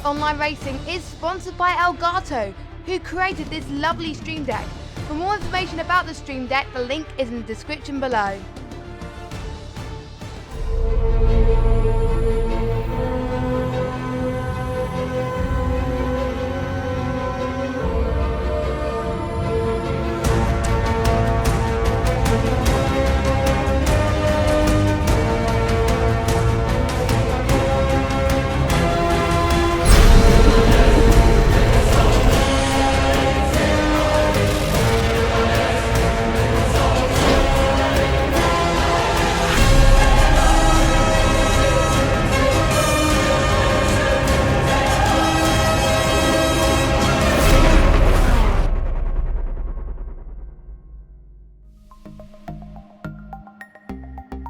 Online Racing is sponsored by Elgato, who created this lovely stream deck. For more information about the stream deck, the link is in the description below.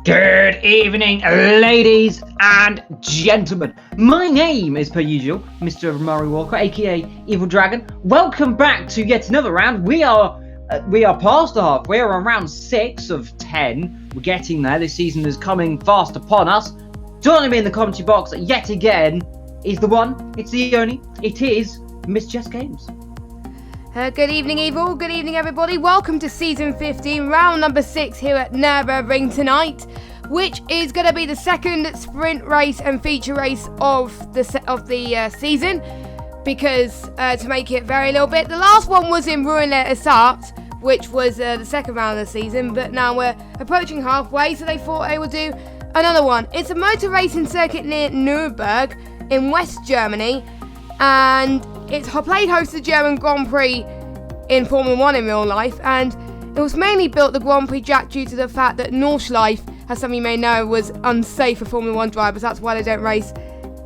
Good evening, ladies and gentlemen. My name is, per usual, Mr. Murray Walker, aka Evil Dragon. Welcome back to yet another round. We are past the half. We are on round 6 of 10. We're getting there. This season is coming fast upon us. Joining me in the commentary box yet again is the one, it's the only, it is Miss Jess Games. Good evening, Evil. Good evening, everybody. Welcome to Season 15, round number 6 here at Nurburgring tonight, which is going to be the second sprint race and feature race of the season, because to make it vary a little bit, the last one was in Rouen-les-Essarts, which was the second round of the season, but now we're approaching halfway, so they thought they would do another one. It's a motor racing circuit near Nurburgring in West Germany, and it's played host to the German Grand Prix in Formula 1 in real life, and it was mainly built the Grand Prix track due to the fact that Nordschleife, as some of you may know, was unsafe for Formula 1 drivers. That's why they don't race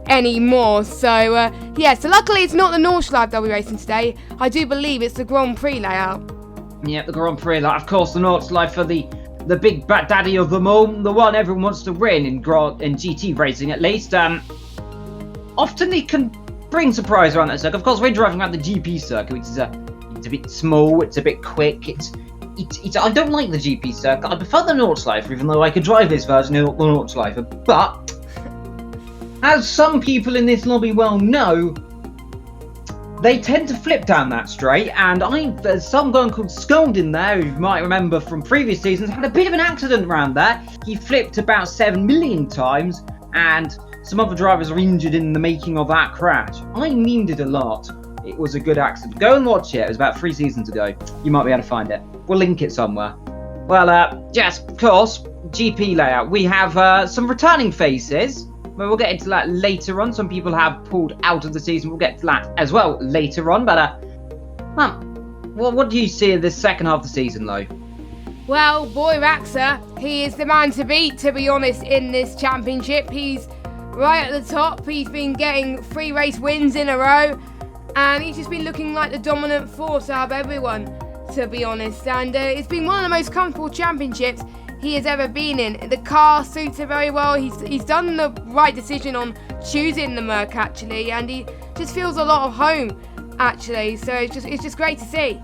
anymore. So, so luckily it's not the Nordschleife they'll be racing today. I do believe it's the Grand Prix layout. Yeah, the Grand Prix layout. Of course, the Nordschleife for the big bad daddy of them all, the one everyone wants to win in GT racing at least. Often they can bring surprise around that circuit. Of course, we're driving around the GP circuit, which is it's a bit small, it's a bit quick, it's I don't like the GP circuit. I prefer the Nordschleife, even though I could drive this version of the Nordschleife. But as some people in this lobby well know, they tend to flip down that straight, and there's some guy called Skuld in there, who you might remember from previous seasons, had a bit of an accident around there. He flipped about 7 million times, and some other drivers are injured in the making of that crash. I memed it a lot. It was a good accident. Go and watch it. It was about 3 seasons ago. You might be able to find it. We'll link it somewhere. Well, yes, of course, GP layout. We have some returning faces. But we'll get into that later on. Some people have pulled out of the season. We'll get to that as well later on. But, what do you see in this second half of the season, though? Well, boy Raxa, he is the man to beat, to be honest, in this championship. He's right at the top. He's been getting 3 race wins in a row, and he's just been looking like the dominant force out of everyone, to be honest. And it's been one of the most comfortable championships he has ever been in. The car suits him very well. He's done the right decision on choosing the Merc, actually, and he just feels a lot of home, actually. So it's just great to see.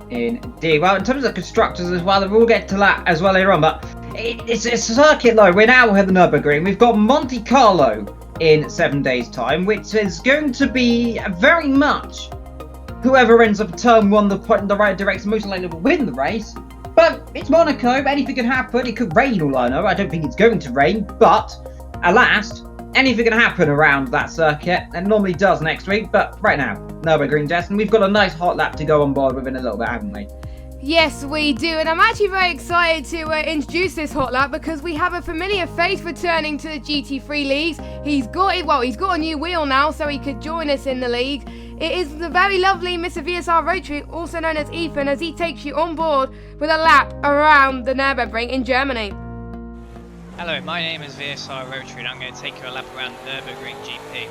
Indeed. Well, in terms of constructors as well, we'll get to that as well later on, but it's a circuit though. We're now at the Nurburgring. We've got Monte Carlo in 7 days' time, which is going to be very much whoever ends up turn 1 the point in the right direction most likely will win the race. But it's Monaco, anything can happen. It could rain, all I know. I don't think it's going to rain, but alas, anything can happen around that circuit, and normally does next week. But right now, Nurburgring, Jess, and we've got a nice hot lap to go on board with in a little bit, haven't we? Yes, we do, and I'm actually very excited to introduce this hot lap because we have a familiar face returning to the GT3 leagues. He's got a new wheel now, so he could join us in the league. It is the very lovely Mr. VSR Rotary, also known as Ethan, as he takes you on board with a lap around the Nürburgring in Germany. Hello, my name is VSR Rotary and I'm going to take you a lap around the Nürburgring GP.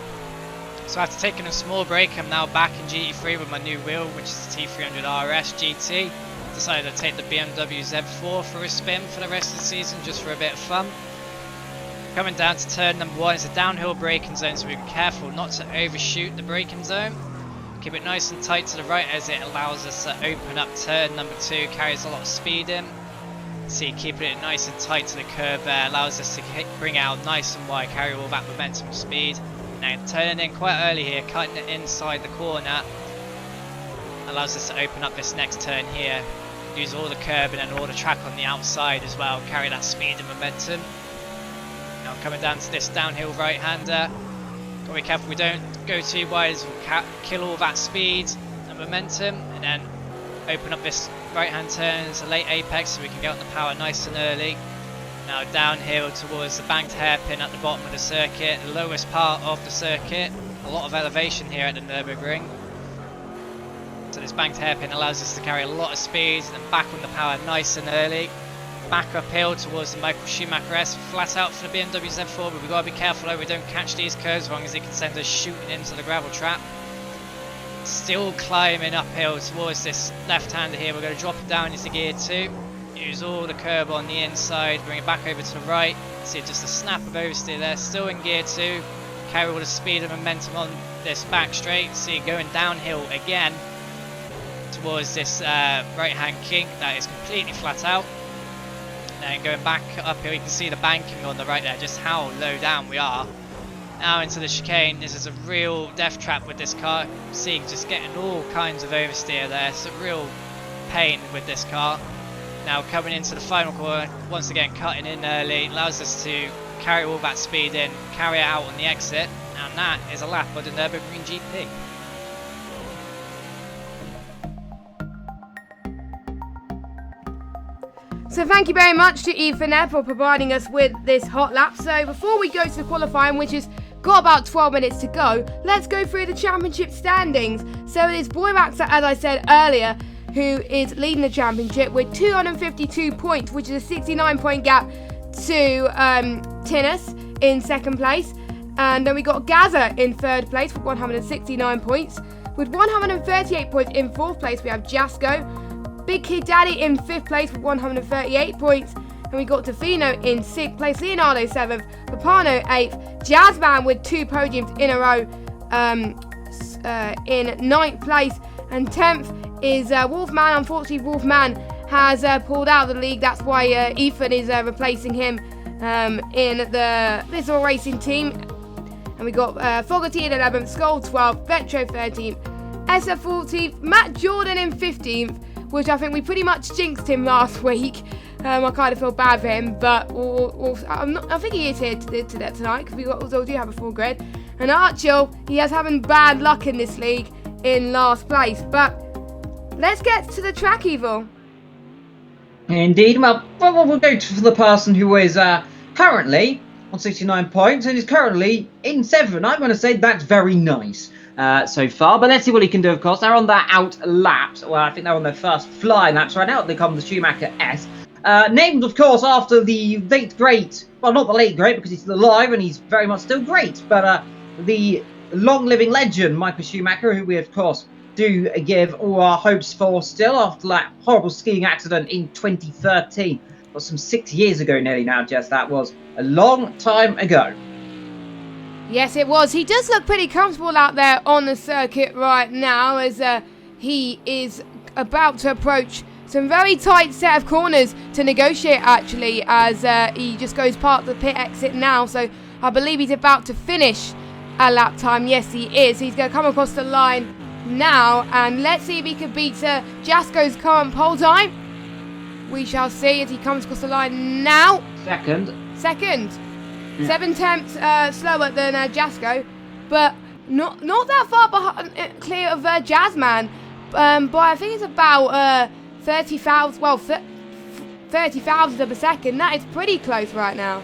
So after taking a small break, I'm now back in GT3 with my new wheel, which is the T300 RS GT. Decided to take the BMW Z4 for a spin for the rest of the season, just for a bit of fun. Coming down to turn number 1 is a downhill braking zone, so be careful not to overshoot the braking zone. Keep it nice and tight to the right as it allows us to open up turn number 2, carries a lot of speed in. See, keeping it nice and tight to the curb there allows us to bring out nice and wide, carry all that momentum speed. Now turning in quite early here, cutting it inside the corner. Allows us to open up this next turn here. Use all the curb and then all the track on the outside as well. Carry that speed and momentum. Now coming down to this downhill right-hander. Got to be careful we don't go too wide as we'll kill all that speed and momentum. And then open up this right-hand turn. It's a late apex so we can get on the power nice and early. Now downhill towards the banked hairpin at the bottom of the circuit, the lowest part of the circuit. A lot of elevation here at the Nurburgring. So this banked hairpin allows us to carry a lot of speed and then back on the power nice and early. Back uphill towards the Michael Schumacher S, flat out for the BMW Z4, but we've got to be careful though we don't catch these curves wrong as they can send us shooting into the gravel trap. Still climbing uphill towards this left-hander here. We're going to drop it down into gear 2. Use all the curb on the inside, bring it back over to the right. See just a snap of oversteer there, still in gear 2. Carry all the speed and momentum on this back straight. See going downhill again towards this right-hand kink that is completely flat out. Then going back uphill, you can see the banking on the right there, just how low down we are. Now into the chicane. This is a real death trap with this car. See, just getting all kinds of oversteer there. It's a real pain with this car. Now coming into the final corner, once again cutting in early, allows us to carry all that speed in, carry it out on the exit, and that is a lap of the Nurburgring GP. So thank you very much to Ethernet for providing us with this hot lap. So before we go to the qualifying, which has got about 12 minutes to go, let's go through the championship standings. So it is Boy Maxer, as I said earlier, who is leading the championship with 252 points, which is a 69 point gap to Tinus in second place. And then we got Gaza in third place with 169 points. With 138 points in fourth place, we have Jasko. Big Kid Daddy in fifth place with 138 points. And we got Tofino in sixth place, Leonardo 7th, Papano 8th, Jazzman with 2 podiums in a row in ninth place. And 10th is Wolfman. Unfortunately, Wolfman has pulled out of the league. That's why Ethan is replacing him in the Visual Racing team. And we got Fogarty in 11th, Skull 12th, Vetro 13th, SF 14th, Matt Jordan in 15th, which I think we pretty much jinxed him last week. I kind of feel bad for him, but I think he is here tonight because we also do have a full grid. And Archil, he is having bad luck in this league in last place. But let's get to the track, Evil. Indeed. Well, we'll go for the person who is currently on 69 points and is currently in 7th. I'm going to say that's very nice so far. But let's see what he can do, of course. They're on their out laps. Well, I think they're on their first flying laps right now. They come the Schumacher S. Named, of course, after the late great, well, not the late great because he's still alive and he's very much still great, but the long-living legend, Michael Schumacher, who we, of course, do give all our hopes for still after that horrible skiing accident in 2013. Well, some 6 years ago nearly now, Jess. That was a long time ago. Yes, it was. He does look pretty comfortable out there on the circuit right now as he is about to approach some very tight set of corners to negotiate, actually, as he just goes past the pit exit now. So I believe he's about to finish a lap time. Yes, he is. He's going to come across the line now, and let's see if he can beat Jasko's current pole time. We shall see as he comes across the line now. Second. Yeah. 7 tenths slower than Jasko, but not that far behind, clear of Jazzman. But I think it's about 30 thousandths of a second. That is pretty close right now.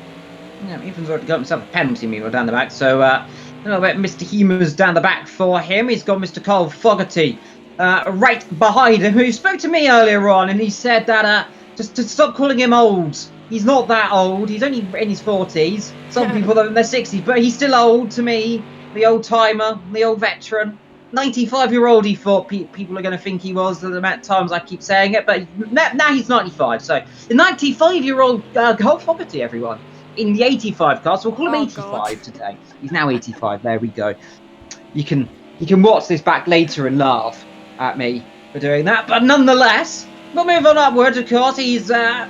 Yeah, Ethan's already got himself a penalty meal down the back, so a little bit Mr. Humours down the back for him. He's got Mr. Cole Fogarty right behind him, who spoke to me earlier on, and he said that just to stop calling him old. He's not that old. He's only in his 40s. Some people are in their 60s, but he's still old to me. The old timer, the old veteran. 95-year-old he thought people are going to think he was. The amount of times I keep saying it, but now he's 95. So the 95-year-old Cole Fogarty, everyone, in the 85 car. So we'll call him 85 God. Today. He's now 85. There we go. You can watch this back later and laugh at me for doing that. But nonetheless, we'll move on upwards. Of course, he had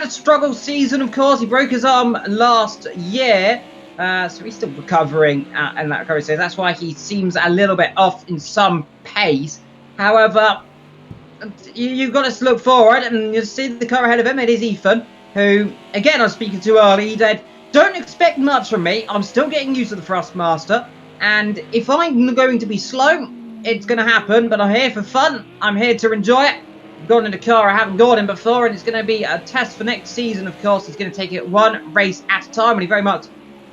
a struggle season. Of course, he broke his arm last year. So he's still recovering in that recovery stage. That's why he seems a little bit off in some pace. However, you've got to look forward, and you see the car ahead of him. It is Ethan, who, again, I was speaking to early. He said, don't expect much from me. I'm still getting used to the Thrustmaster, and if I'm going to be slow, it's going to happen, but I'm here for fun. I'm here to enjoy it. I've gone in a car I haven't gone in before, and it's going to be a test for next season, of course. He's going to take it one race at a time, and he very much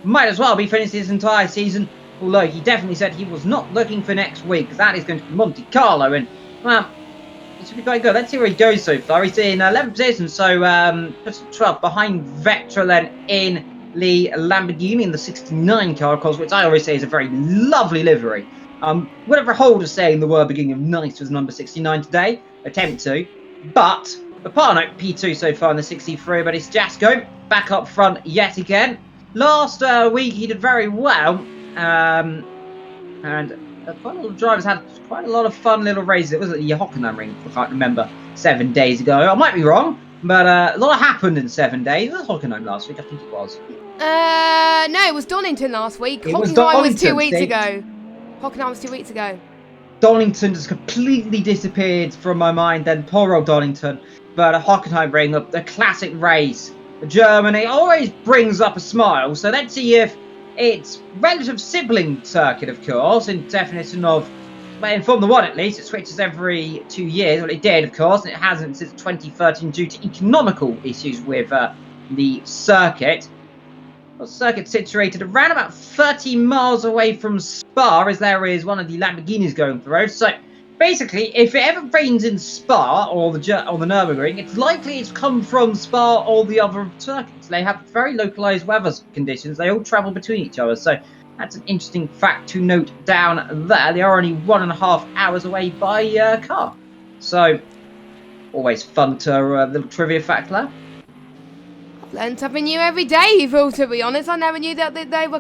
might as well be finished this entire season, although he definitely said he was not looking for next week, because that is going to be Monte Carlo, and, well, it should be quite good. Let's see where he goes so far. He's in 11th position, so just 12th behind Vectra, then in the Lamborghini in the 69 car, of course, which I always say is a very lovely livery. Whatever holders saying the word beginning of nice was number 69 today, attempt to, but the partner P2 so far in the 63, but it's Jasko back up front yet again. Last week he did very well, and quite a lot of drivers had quite a lot of fun little races. It was at the Hockenheimring, I can't remember, 7 days ago. I might be wrong, but a lot happened in 7 days. It was Hockenheim last week, I think it was. No, it was Donington last week. Hockenheim was 2 weeks ago. Hockenheim was 2 weeks ago. Donington just completely disappeared from my mind, then poor old Donington. But Hockenheimring, the classic race. Germany always brings up a smile, so let's see if it's relative sibling circuit, of course, in definition of, well, in Formula 1 at least, it switches every 2 years. Well, it did, of course, and it hasn't since 2013 due to economical issues with the circuit. Well, the circuit's situated around about 30 miles away from Spa, as there is one of the Lamborghinis going through. So basically, if it ever rains in Spa or the Nurburgring, it's likely it's come from Spa or the other circuits. They have very localized weather conditions. They all travel between each other. So that's an interesting fact to note down there. They are only 1.5 hours away by car. So always fun to little trivia fact there. Learn something new every day, Evil, to be honest. I never knew that they were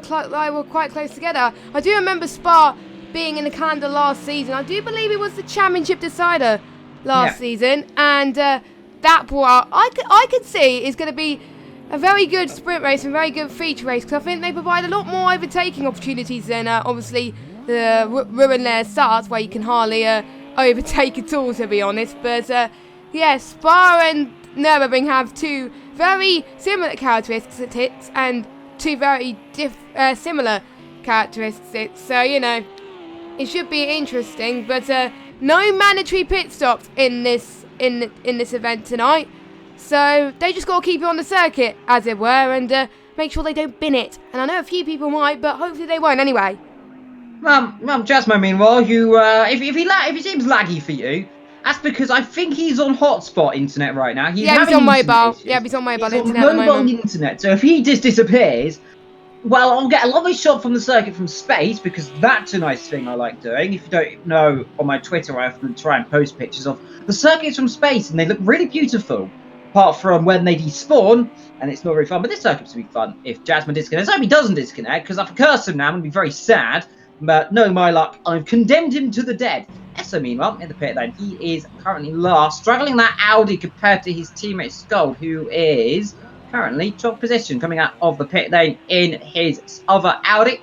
quite close together. I do remember Spa being in the calendar last season. I do believe it was the championship decider last season, and that brought out, I could see is going to be a very good sprint race and very good feature race, because I think they provide a lot more overtaking opportunities than obviously the Ruinlair starts, where you can hardly overtake at all, to be honest. But yeah, Spa and Nurburgring have two very similar characteristics and two very similar characteristics, so you know it should be interesting. But no mandatory pit stops in this event tonight, so they just got to keep it on the circuit, as it were, and make sure they don't bin it. And I know a few people might, but hopefully they won't anyway. Jasmine, meanwhile, if he seems laggy for you, that's because I think he's on hotspot internet right now. He's on mobile. Yeah, he's on mobile internet at the moment. Internet. So if he just disappears, well, I'll get a lovely shot from the circuit from space, because that's a nice thing I like doing. If you don't know, on my Twitter, I often try and post pictures of the circuits from space, and they look really beautiful. Apart from when they despawn, and it's not very fun. But this circuit's going to be fun if Jasmine disconnects. I hope he doesn't disconnect, because I've cursed him now. I'm going to be very sad. But no, my luck, I've condemned him to the dead. Essa, meanwhile, in the pit lane, he is currently last, struggling that Audi compared to his teammate Skull, who is currently 12th position, coming out of the pit lane in his other Audi.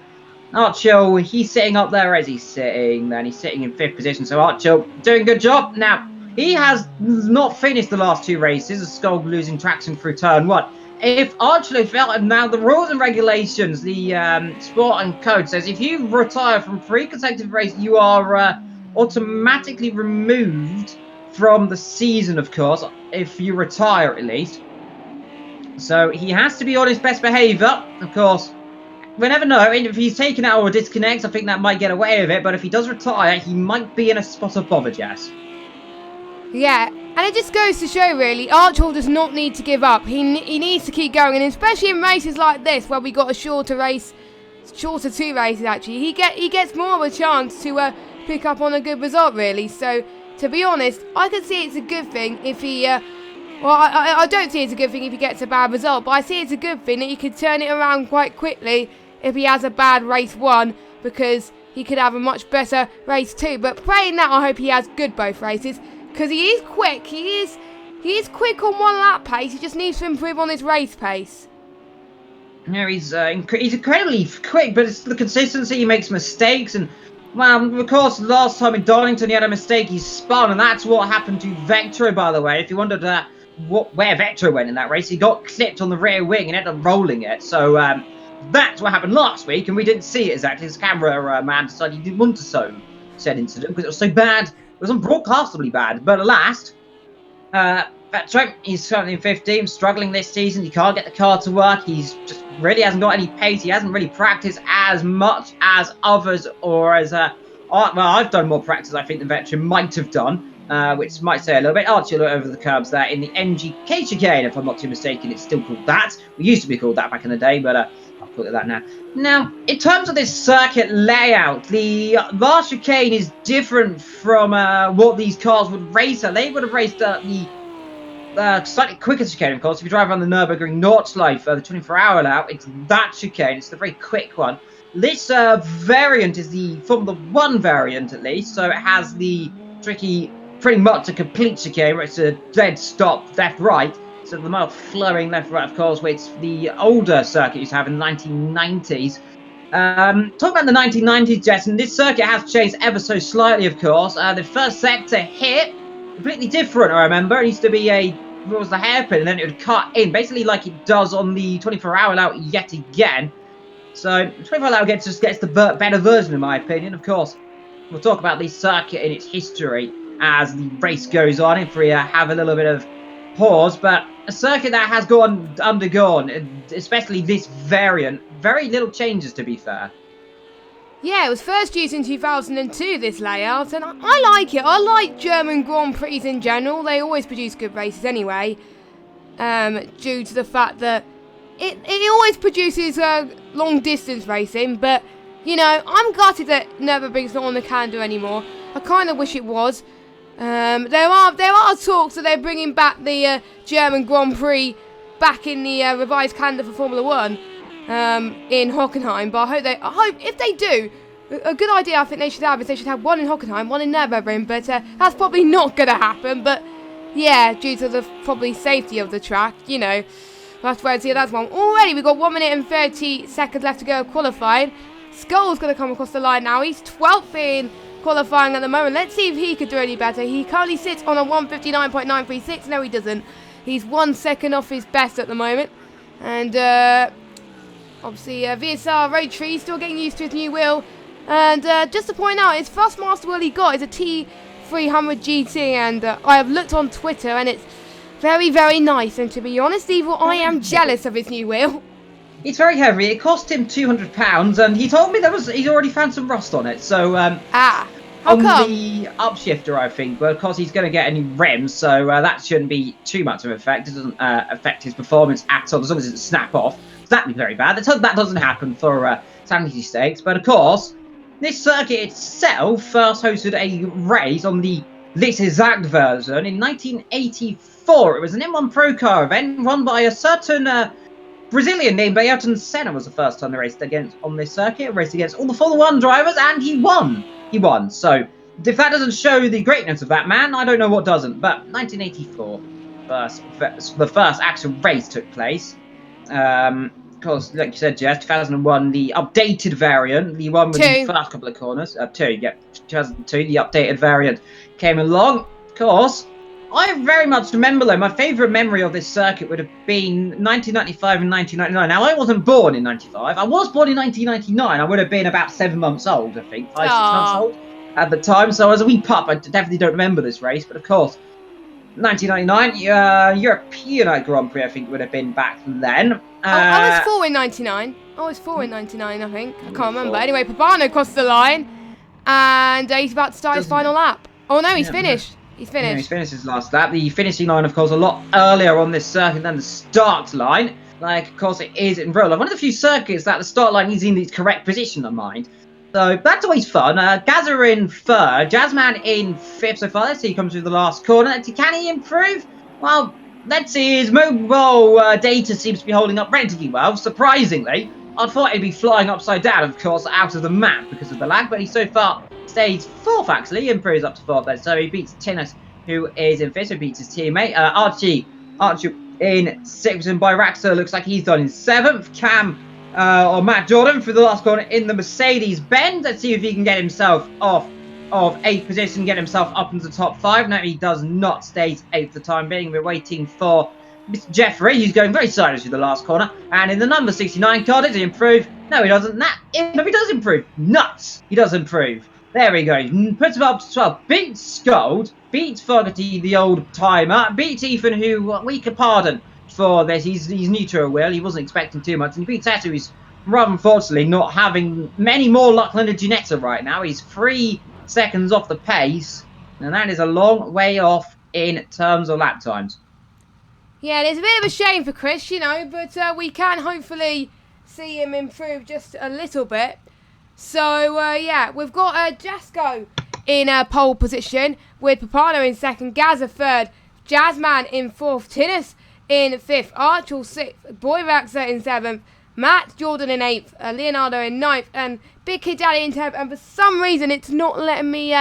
Archil, he's sitting up there. As he's sitting? Then he's sitting in 5th position, so Archil doing a good job. Now, he has not finished the last 2 races, as Skull losing traction through turn 1. If Archilo felt, and now the rules and regulations, the sport and code says if you retire from 3 consecutive races, you are automatically removed from the season, of course, if you retire at least. So he has to be on his best behaviour, of course. We never know. If he's taken out or disconnects, I think that might get away with it. But if he does retire, he might be in a spot of bother, Jess. Yeah, and it just goes to show, really, Archil does not need to give up. He needs to keep going, and especially in races like this, where we got a shorter 2 races actually, he gets more of a chance to pick up on a good result, really. So, to be honest, I can see it's a good thing if he. I don't see it's a good thing if he gets a bad result, but I see it's a good thing that he could turn it around quite quickly if he has a bad race 1, because he could have a much better race 2. But praying that, I hope he has good both races. Because he is quick. He is quick on 1 lap pace. He just needs to improve on his race pace. You know, he's incredibly quick, but it's the consistency. He makes mistakes, and well, of course, last time in Darlington he had a mistake. He spun, and that's what happened to Vectro. By the way, if you wondered where Vectro went in that race, he got clipped on the rear wing and ended up rolling it. So that's what happened last week, and we didn't see it exactly. His camera man decided he didn't want to show said incident because it was so bad. It was unbroadcastably bad. But alas, Vectro, he's currently in 15, struggling this season. He can't get the car to work. He's just really hasn't got any pace. He hasn't really practiced as much as others, or as well, I've done more practice, I think, than Vectro might have done, which might say a little bit. Archie over the curbs there in the MGK chicane, if I'm not too mistaken. It's still called that. We used to be called that back in the day, but I'll call it that now. Now, in terms of this circuit layout, the last chicane is different from what these cars would race at. They would have raced the slightly quicker chicane, of course. If you drive around the Nurburgring Nordschleife, the 24-hour lap, it's that chicane. It's the very quick one. This variant is the Formula 1 variant, at least, so it has the tricky, pretty much a complete chicane, where it's a dead stop, left-right. So the more flowing left-right, of course, which the older circuit used to have in the 1990s. Talking about the 1990s, Jess, and this circuit has changed ever so slightly, of course. The first sector hit, completely different, I remember. It used to be what was the hairpin, and then it would cut in, basically like it does on the 24-hour lap yet again. So, the 24-hour lap just gets the better version, in my opinion. Of course, we'll talk about this circuit in its history as the race goes on, if we have a little bit of pause. But a circuit that has undergone, especially this variant, very little changes, to be fair. Yeah, it was first used in 2002, this layout, and I like it. I like German Grand Prix in general. They always produce good races anyway, due to the fact that it always produces long-distance racing, but, you know, I'm gutted that Nürburgring's not on the calendar anymore. I kind of wish it was. There are talks that they're bringing back the German Grand Prix back in the revised calendar for Formula 1. In Hockenheim, but I hope if they do, a good idea I think they should have one in Hockenheim, one in Nürburgring, but that's probably not going to happen. But yeah, due to the probably safety of the track, you know, we'll have to wait and see that's one. Already we've got 1 minute and 30 seconds left to go qualifying. Skull's going to come across the line now. He's 12th in qualifying at the moment. Let's see if he could do any better. He currently sits on a 1:59.936. No, he doesn't. He's 1 second off his best at the moment, and obviously, VSR Rotary still getting used to his new wheel. And just to point out, his first master wheel he got is a T300 GT. And I have looked on Twitter, and it's very, very nice. And to be honest, Evil, I am jealous of his new wheel. It's very heavy. It cost him £200, and he told me he's already found some rust on it. So how on come? the upshifter, I think, but of course he's going to get a new REM, so that shouldn't be too much of an effect. It doesn't affect his performance at all, as long as it doesn't snap off. That'd be very bad. That doesn't happen for sanity stakes. But of course, this circuit itself first hosted a race on this exact version in 1984. It was an M1 Pro Car event run by a certain Brazilian named Ayrton Senna. Was the first time they raced on this circuit. Raced against all the Formula 1 drivers, and he won. He won. So if that doesn't show the greatness of that man, I don't know what doesn't. But 1984, the first actual race took place. Of course, like you said, Jess, 2001, the updated variant, the one with the first couple of corners, 2002, the updated variant came along. Of course, I very much remember, though, my favourite memory of this circuit would have been 1995 and 1999. Now, I wasn't born in 95. I was born in 1999. I would have been about 7 months old, I think, 5, 6 months old at the time. So as a wee pup, I definitely don't remember this race, but of course, 1999, European Grand Prix, I think, would have been back then. I was 4 in 99. I was 4 in 99, I think. I can't remember. Anyway, Papano crossed the line, and he's about to start his final lap. Oh no, he's finished. He's finished. Yeah, he's finished his last lap. The finishing line, of course, a lot earlier on this circuit than the start line. Like, of course, it is in real life. One of the few circuits that the start line is in the correct position, I mind. So that's always fun. Gazza in third, Jazzman in fifth so far. Let's see, he comes through the last corner. Can he improve? Well, let's see. His mobile data seems to be holding up relatively well, surprisingly. I thought he'd be flying upside down, of course, out of the map because of the lag, but he so far stays fourth, actually. He improves up to fourth there. So he beats Tinnis, who is in fifth, who beats his teammate. Archie in 6th, and Byraxer looks like he's done in 7th. Cam or Matt Jordan through the last corner in the Mercedes-Benz. Let's see if he can get himself off of 8th position, get himself up into the top 5. No, he does not. Stays 8th for the time being. We're waiting for Mr. Jeffrey, who's going very silent through the last corner. And in the number 69 car, does he improve? No, he doesn't. No, he does improve. Nuts! He does improve. There we go. Puts him up to 12. Beats Scold. Beats Fogarty, the old timer. Beats Ethan, who we can pardon for this. He's new to a wheel. He wasn't expecting too much. And beats Esso, who's rather unfortunately not having many more luck than a Ginetta right now. He's 3 seconds off the pace. And that is a long way off in terms of lap times. Yeah, it's a bit of a shame for Chris, you know, but we can hopefully see him improve just a little bit. So, yeah, we've got Jasko in pole position with Papano in 2nd, Gaza 3rd, Jazzman in 4th, Tinnis in 5th, Archel 6th, Boyraxer in 7th, Matt Jordan in 8th, Leonardo in 9th, and Big Kid Daddy in 10th. And for some reason, it's not letting me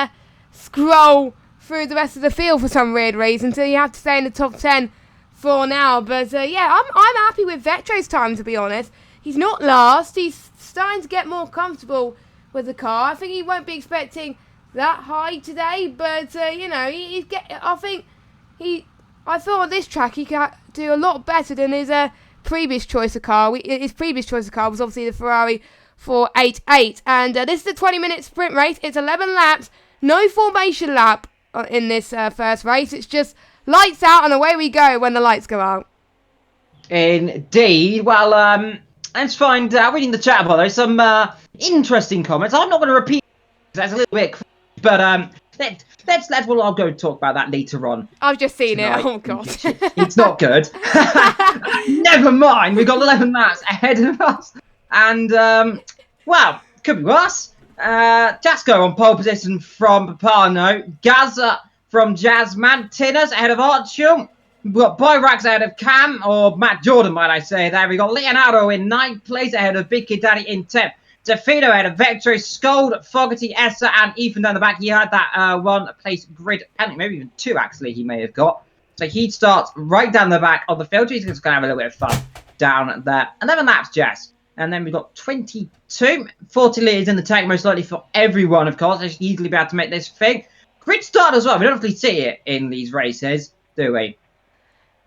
scroll through the rest of the field for some weird reason, so you have to stay in the top 10 for now. But, yeah, I'm happy with Vetro's time, to be honest. He's not last. He's starting to get more comfortable with the car. I think he won't be expecting that high today, but you know, I thought on this track he could do a lot better than his previous choice of car. His previous choice of car was obviously the Ferrari 488, and this is a 20-minute sprint race. It's 11 laps, no formation lap in this first race. It's just lights out and away we go when the lights go out. Indeed. Well, let's find out, reading the chat bar, there's some interesting comments. I'm not going to repeat, that's a little bit, but I'll go talk about that later on. I've just seen tonight. it. Oh god, it's not good. Never mind. We've got 11 laps ahead of us, and well, could be worse. Jasko on pole position from Papano, Gaza from Jazzman, Tinners ahead of Archel. We've got Byrax ahead of Cam, or Matt Jordan, might I say. There we got Leonardo in 9th place ahead of Big Kid Daddy in 10th. DeFino ahead of Vector, Scold, Fogarty, Essa, and Ethan down the back. He had that 1 place grid, maybe even 2 actually he may have got. So he starts right down the back of the field. He's just going to have a little bit of fun down there. 11 laps, Jess. And then we've got 22. 40 litres in the tank, most likely for everyone, of course. They should easily be able to make this thing. Grid start as well. We don't actually see it in these races, do we?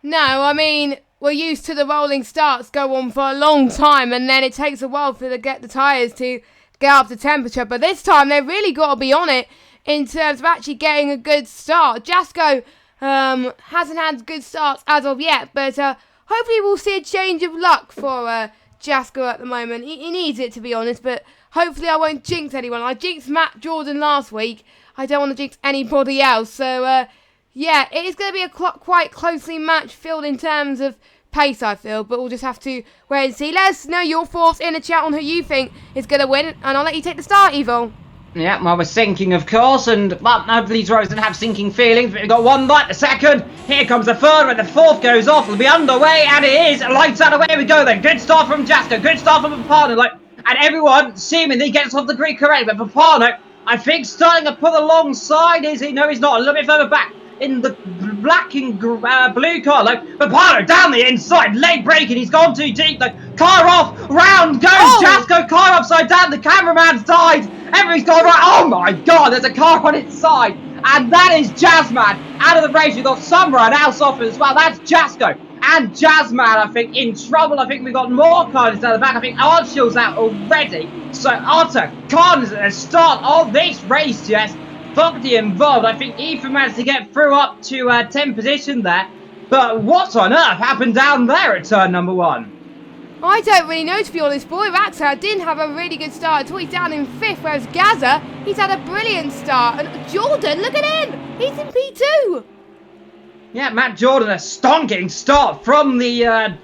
No, I mean, we're used to the rolling starts go on for a long time, and then it takes a while for get the tyres to get up to temperature. But this time, they've really got to be on it in terms of actually getting a good start. Jasko hasn't had good starts as of yet, but hopefully we'll see a change of luck for Jasko at the moment. He needs it, to be honest, but hopefully I won't jinx anyone. I jinxed Matt Jordan last week. I don't want to jinx anybody else, so yeah, it is going to be a quite closely matched field in terms of pace, I feel, but we'll just have to wait and see. Let us know your thoughts in the chat on who you think is going to win, and I'll let you take the start, Evil. Yeah, well, we're sinking, of course, and well, hopefully these drivers don't have sinking feelings, but we've got 1 light, the 2nd, here comes the 3rd, when the 4th goes off, it'll be underway, and it is, lights out, away we go then. Good start from Jasko, good start from Papano, and everyone seemingly gets off the grid correct, but Papano, I think, starting to pull alongside, is he? No, he's not, a little bit further back. In the black and blue car, Papano down the inside, late braking, he's gone too deep, car off, round goes Jasko, car upside down, the cameraman's died, everything's gone right, oh my god, there's a car on its side, and that is Jazzman, out of the race. We've got Summer else off as well, that's Jasko, and Jazzman, I think, in trouble. I think we've got more cars down the back, I think Archil's out already, so Arthur Khan's at the start of this race, Jess. Fogarty involved. I think Ethan managed to get through up to 10th position there. But what on earth happened down there at turn number 1? I don't really know, to be honest. Boy, Raxa didn't have a really good start at all. He's down in 5th, whereas Gaza, he's had a brilliant start. And Jordan, look at him! He's in P2! Yeah, Matt Jordan, a stonking start from the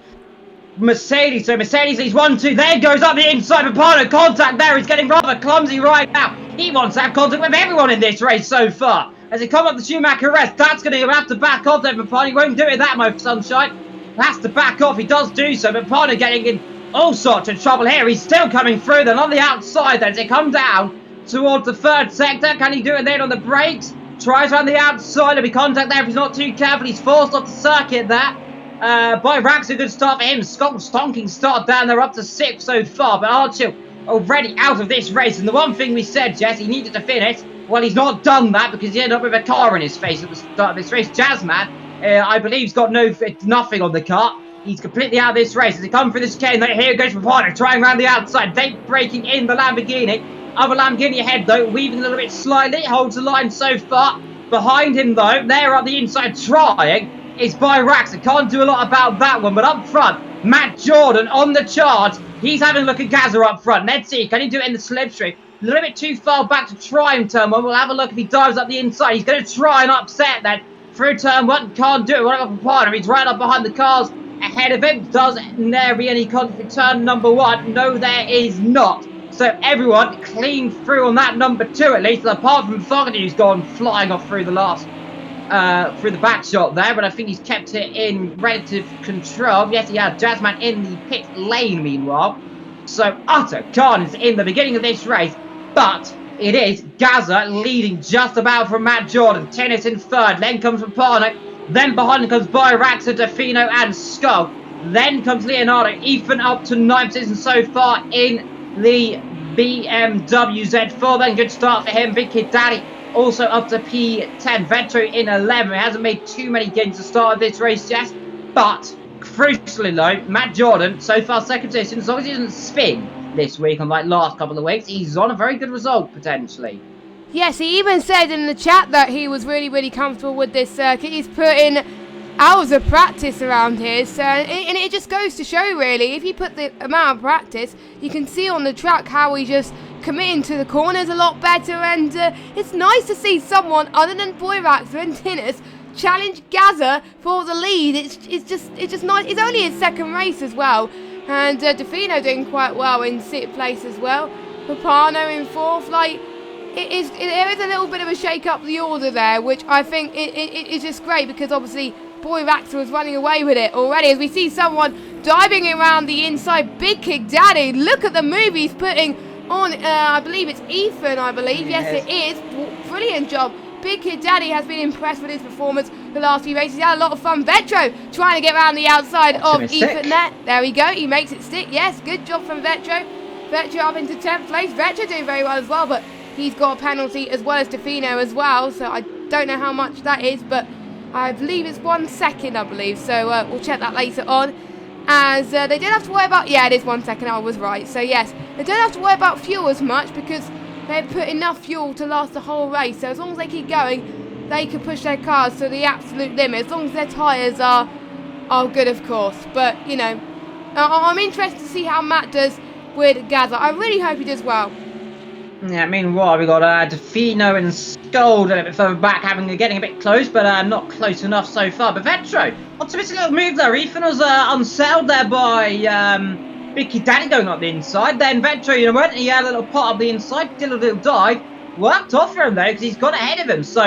Mercedes. So Mercedes leads 1-2. There goes up the inside. Papano, contact there. He's getting rather clumsy right now. He wants to have contact with everyone in this race so far. As he comes up the Schumacher rest, that's going to have to back off there. Papano won't do it that much, Sunshine. Has to back off. He does do so. Papano getting in all sorts of trouble here. He's still coming through then on the outside then. As he comes down towards the 3rd sector. Can he do it then on the brakes? Tries around the outside. There'll be contact there if he's not too careful. He's forced off the circuit there. Byrack's a good start for him. Stonking start down there up to 6th so far. But Archil already out of this race. And the one thing we said, Jess, he needed to finish. Well, he's not done that because he ended up with a car in his face at the start of this race. Jazzman, I believe he's got nothing on the car. He's completely out of this race. As he comes through the chicane, here goes Papano, trying around the outside. They breaking in the Lamborghini. Other Lamborghini ahead, though, weaving a little bit slightly. Holds the line so far. Behind him, though, there up the inside trying is Byrax. I can't do a lot about that one, but up front, Matt Jordan on the charge. He's having a look at Gaza up front. Let's see, can he do it in the slipstream? A little bit too far back to try in turn 1. We'll have a look if he dives up the inside. He's going to try and upset that. Through turn 1, can't do it. What about Papano? He's right up behind the cars ahead of him. Does there be any conflict for turn number 1? No, there is not. So everyone clean through on that number 2 at least, apart from Fogarty, who's gone flying off through the last, through the back shot there, but I think he's kept it in relative control. Yes, he had Jazzman in the pit lane meanwhile. So utter carnage in the beginning of this race, but it is Gaza leading just about from Matt Jordan. Tennis in 3rd, then comes Papano, then behind him comes Byrax, Defino and Skull. Then comes Leonardo, Ethan up to 9th position so far in the BMW Z4. Then good start for him. Big Kid Daddy also up to P10. Vetro in 11. He hasn't made too many gains to start of this race, Jess. But crucially though, Matt Jordan so far 2nd position. As long as he doesn't spin this week, unlike last couple of weeks, he's on a very good result potentially. Yes, he even said in the chat that he was really comfortable with this circuit. He's put in hours of practice around here, so, and it just goes to show really, if you put the amount of practice, you can see on the track how he just committing to the corners a lot better, and it's nice to see someone other than Byrax and Tinnis challenge Gaza for the lead. It's just nice. It's only his 2nd race as well, and Defino doing quite well in 6th place as well. Papano in 4th. Like, there is a little bit of a shake up the order there, which I think is just great, because obviously Byrax was running away with it already, as we see someone diving around the inside. Big Kick Daddy, look at the move he's putting on, I believe it's Ethan, I believe. Yes, it is. Brilliant job. Big Kid Daddy has been impressed with his performance the last few races. He had a lot of fun. Vetro trying to get around the outside of Ethan there. There we go. He makes it stick. Yes, good job from Vetro. Vetro up into 10th place. Vetro doing very well as well, but he's got a penalty as well as Defino as well. So I don't know how much that is, but I believe it's 1 second, I believe. So we'll check that later on. As they don't have to worry about... Yeah, it is 1 second. I was right. So yes, they don't have to worry about fuel as much, because they've put enough fuel to last the whole race. So as long as they keep going, they can push their cars to the absolute limit, as long as their tyres are good, of course. But, you know, I'm interested to see how Matt does with Gaza. I really hope he does well. Yeah, meanwhile, we got Defino and Skull a little bit further back, getting a bit close, but not close enough so far. But Vetro, optimistic little move there. Ethan was unsettled there by Vicky Daddy going up the inside. Then Vetro, you know what? He had a little pot up the inside, did a little dive, worked off for him though, because he's got ahead of him. So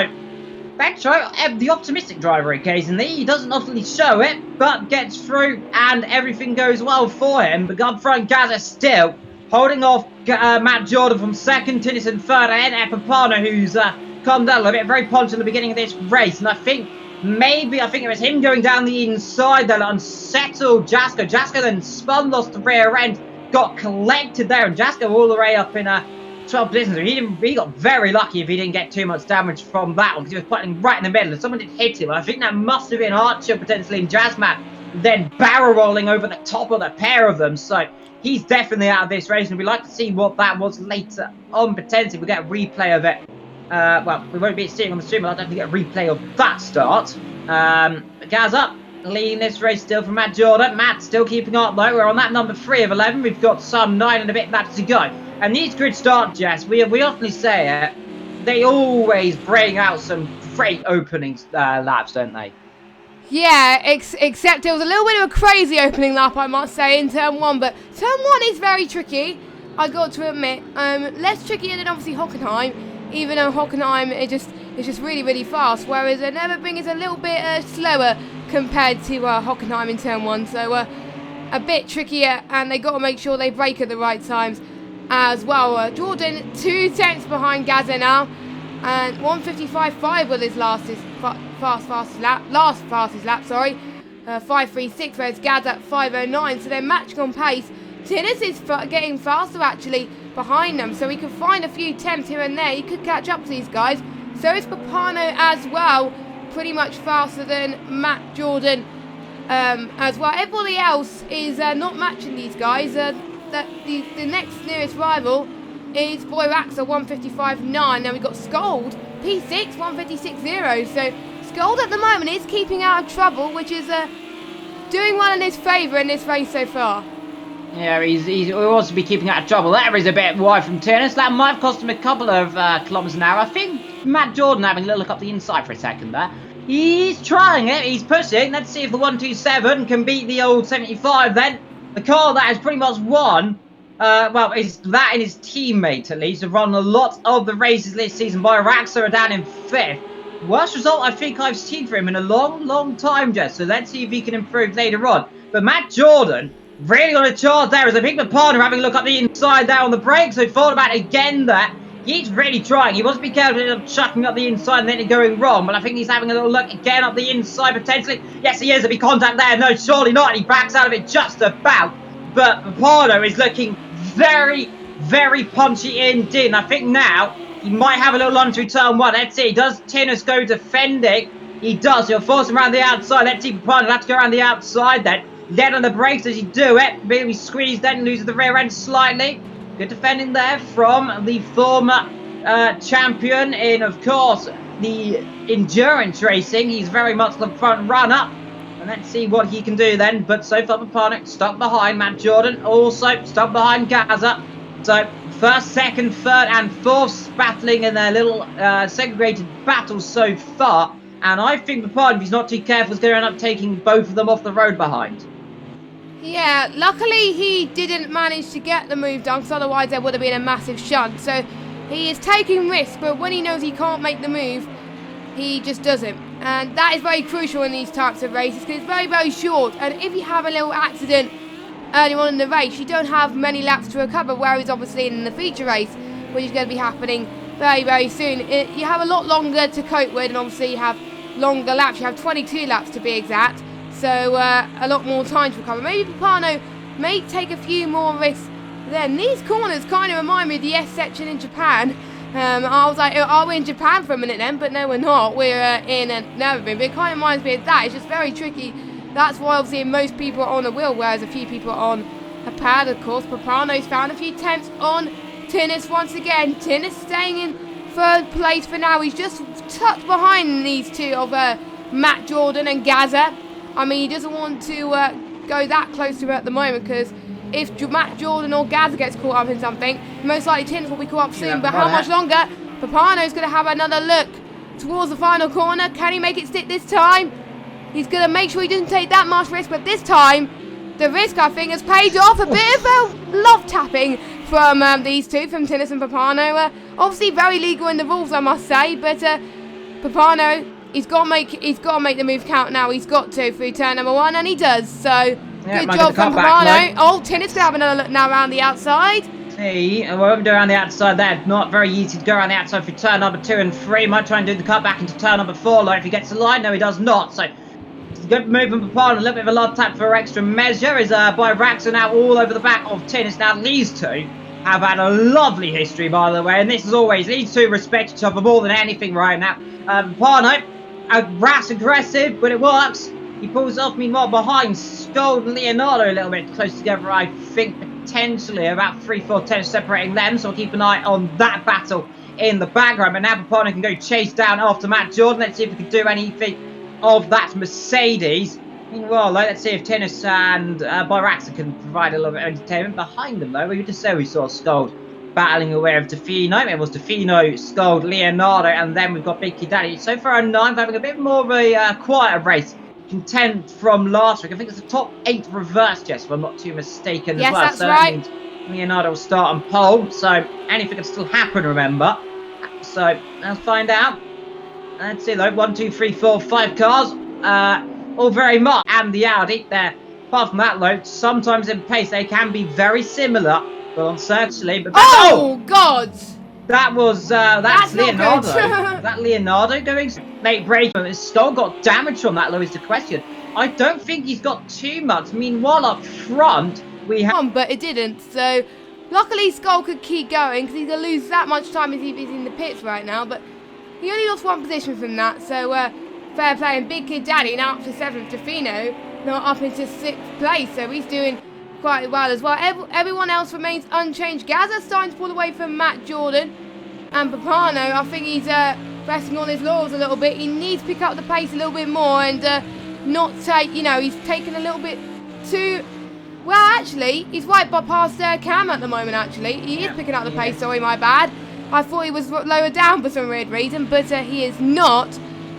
Vetro, the optimistic driver occasionally, he doesn't often show it, but gets through and everything goes well for him. But up front, Gaza still holding off Matt Jordan from 2nd, Tinnis in 3rd, and Papano, who's calmed down a little bit, very polished in the beginning of this race. And I think it was him going down the inside that unsettled Jasko. Jasko then spun, lost the rear end, got collected there, and Jasko all the way up in 12 positions. So he got very lucky if he didn't get too much damage from that one, because he was putting right in the middle, and someone did hit him. I think that must have been Archer potentially in Jazzman, then barrel rolling over the top of the pair of them. So he's definitely out of this race, and we'd like to see what that was later on. Potentially, we'll get a replay of it. Well, we won't be seeing on the stream, but I'll definitely get a replay of that start. Gaz up, leading this race still from Matt Jordan. Matt still keeping up though. We're on that number 3 of 11. We've got some 9 and a bit laps to go. And these grid start, Jess, we often say it, they always bring out some great opening laps, don't they? Yeah, except it was a little bit of a crazy opening lap, I must say, in turn 1. But turn 1 is very tricky, I got to admit. Less trickier than obviously Hockenheim, even though Hockenheim is just really fast, whereas Nurburgring is a little bit slower compared to Hockenheim in turn 1. So a bit trickier, and they got to make sure they brake at the right times as well. Jordan 2 tenths behind Gaza now, and 1:55.5 was his fastest lap. Sorry. 5.36, whereas Gaz at 5.09. So they're matching on pace. Tinnis is getting faster actually behind them, so he could find a few tenths here and there. He could catch up to these guys. So is Papano as well, pretty much faster than Matt Jordan as well. Everybody else is not matching these guys. The next nearest rival is Boyraxa 155.9. Now we've got Scold P6 156.0. So Scold at the moment is keeping out of trouble, which is doing well in his favour in this race so far. Yeah, he wants to be keeping out of trouble. That is a bit wide from Tennis. That might have cost him a couple of kilometres an hour. I think Matt Jordan having a little look up the inside for a second there. He's trying it. He's pushing. Let's see if the 127 can beat the old 75 then. The car that has pretty much won, well, is that and his teammate at least have run a lot of the races this season. Boyraxa are down in 5th. Worst result I think I've seen for him in a long time, Jess. So let's see if he can improve later on. But Matt Jordan really on a charge there as a big partner having a look up the inside there on the brake. So thought about it again there. He's really trying. He wants to be careful of chucking up the inside and then it going wrong. But I think he's having a little look again up the inside potentially. Yes, he is. A big contact there. No, surely not. And he backs out of it just about. But Papano is looking very punchy indeed. And I think now he might have a little run through turn 1. Let's see. Does Tinnis go defending? He does. He'll force him around the outside. Let's see. Papano will have to go around the outside then. Let on the brakes as you do it. Maybe squeeze then, loses the rear end slightly. Good defending there from the former champion in, of course, the endurance racing. He's very much the front runner. And let's see what he can do then. But so far, Papano stuck behind Matt Jordan. Also stuck behind Gaza. So first, second, third, and fourth battling in their little segregated battles so far. And I think Papano, if he's not too careful, is going to end up taking both of them off the road behind. Yeah, luckily he didn't manage to get the move done, because otherwise there would have been a massive shunt. So he is taking risks, but when he knows he can't make the move, he just doesn't. And that is very crucial in these types of races, because it's very short. And if you have a little accident early on in the race, you don't have many laps to recover, whereas obviously in the feature race, which is going to be happening very soon, you have a lot longer to cope with, and obviously you have longer laps. You have 22 laps to be exact. So a lot more time to recover. Maybe Papano may take a few more risks then. These corners kind of remind me of the S section in Japan. I was like, are we in Japan for a minute then? But no, we're not. We're in Nurburgring. But it kind of reminds me of that. It's just very tricky. That's why obviously most people are on a wheel, whereas a few people are on a pad, of course. Papano's found a few tenths on Tinnis once again. Tinnis staying in 3rd place for now. He's just tucked behind these two of Matt Jordan and Gaza. I mean, he doesn't want to go that close to her at the moment, because if Matt Jordan or Gaza gets caught up in something, most likely Tinnis will be caught up soon. Yeah, but how much longer? Papano's going to have another look towards the final corner. Can he make it stick this time? He's going to make sure he doesn't take that much risk, but this time, the risk, I think, has paid off. A bit of love tapping from these two, from Tinnis and Papano. Obviously very legal in the rules, I must say, but Papano, he's got to make the move count now. He's got to through turn number 1, and he does. So yeah, good job from Papano. Oh, Tinnis going to have another look now around the outside. See, we won't do around the outside there. Not very easy to go around the outside for turn number 2 and 3. Might try and do the cut back into turn number 4. Like if he gets the line, no, he does not. So it's a good move from Papano. A little bit of a love tap for extra measure. Is Boyraxa now all over the back of Tinnis. Now these two have had a lovely history, by the way, and this is always, these two respect each other more than anything right now. Papano, rash aggressive, but it works. He pulls off meanwhile behind Scold and Leonardo a little bit close together, I think, potentially about 3-4 tenths separating them, so we'll keep an eye on that battle in the background. But now Papano can go chase down after Matt Jordan. Let's see if we can do anything of that Mercedes. Meanwhile, let's see if Tinnis and Boyraxa can provide a little bit of entertainment. Behind them, though, we just said we saw Scold battling away with Defino. It was Defino, Scold, Leonardo, and then we've got Big Daddy. So far, 9th, having a bit more of a quieter race. Content from last week. I think it's the top 8 reverse, Jess, if I'm not too mistaken. Yes, as well. that's so right. That means Leonardo will start on pole. So anything can still happen, remember. So let's find out. Let's see, though. 1, 2, 3, 4, 5 cars. All very much. And the Audi there. Apart from that, though, sometimes in pace they can be very similar. But uncertainly. But oh, God! That was that's Leonardo. Not good. That Leonardo going late break. His skull got damaged from that, though, is the question. I don't think he's got too much. Meanwhile, up front, we have... But it didn't, so luckily Skull could keep going because he's going to lose that much time as he's in the pits right now, but he only lost 1 position from that, so fair play. And Big Kid Daddy now up to 7th, Defino now up into 6th place, so he's doing quite well as well. Everyone else remains unchanged. Gaza starting to pull away from Matt Jordan, and Papano, I think he's resting on his laurels a little bit. He needs to pick up the pace a little bit more and not take, he's taken a little bit too... Well, actually, he's right past Cam at the moment, actually. He is picking up the pace, sorry, my bad. I thought he was lower down for some weird reason, but he is not.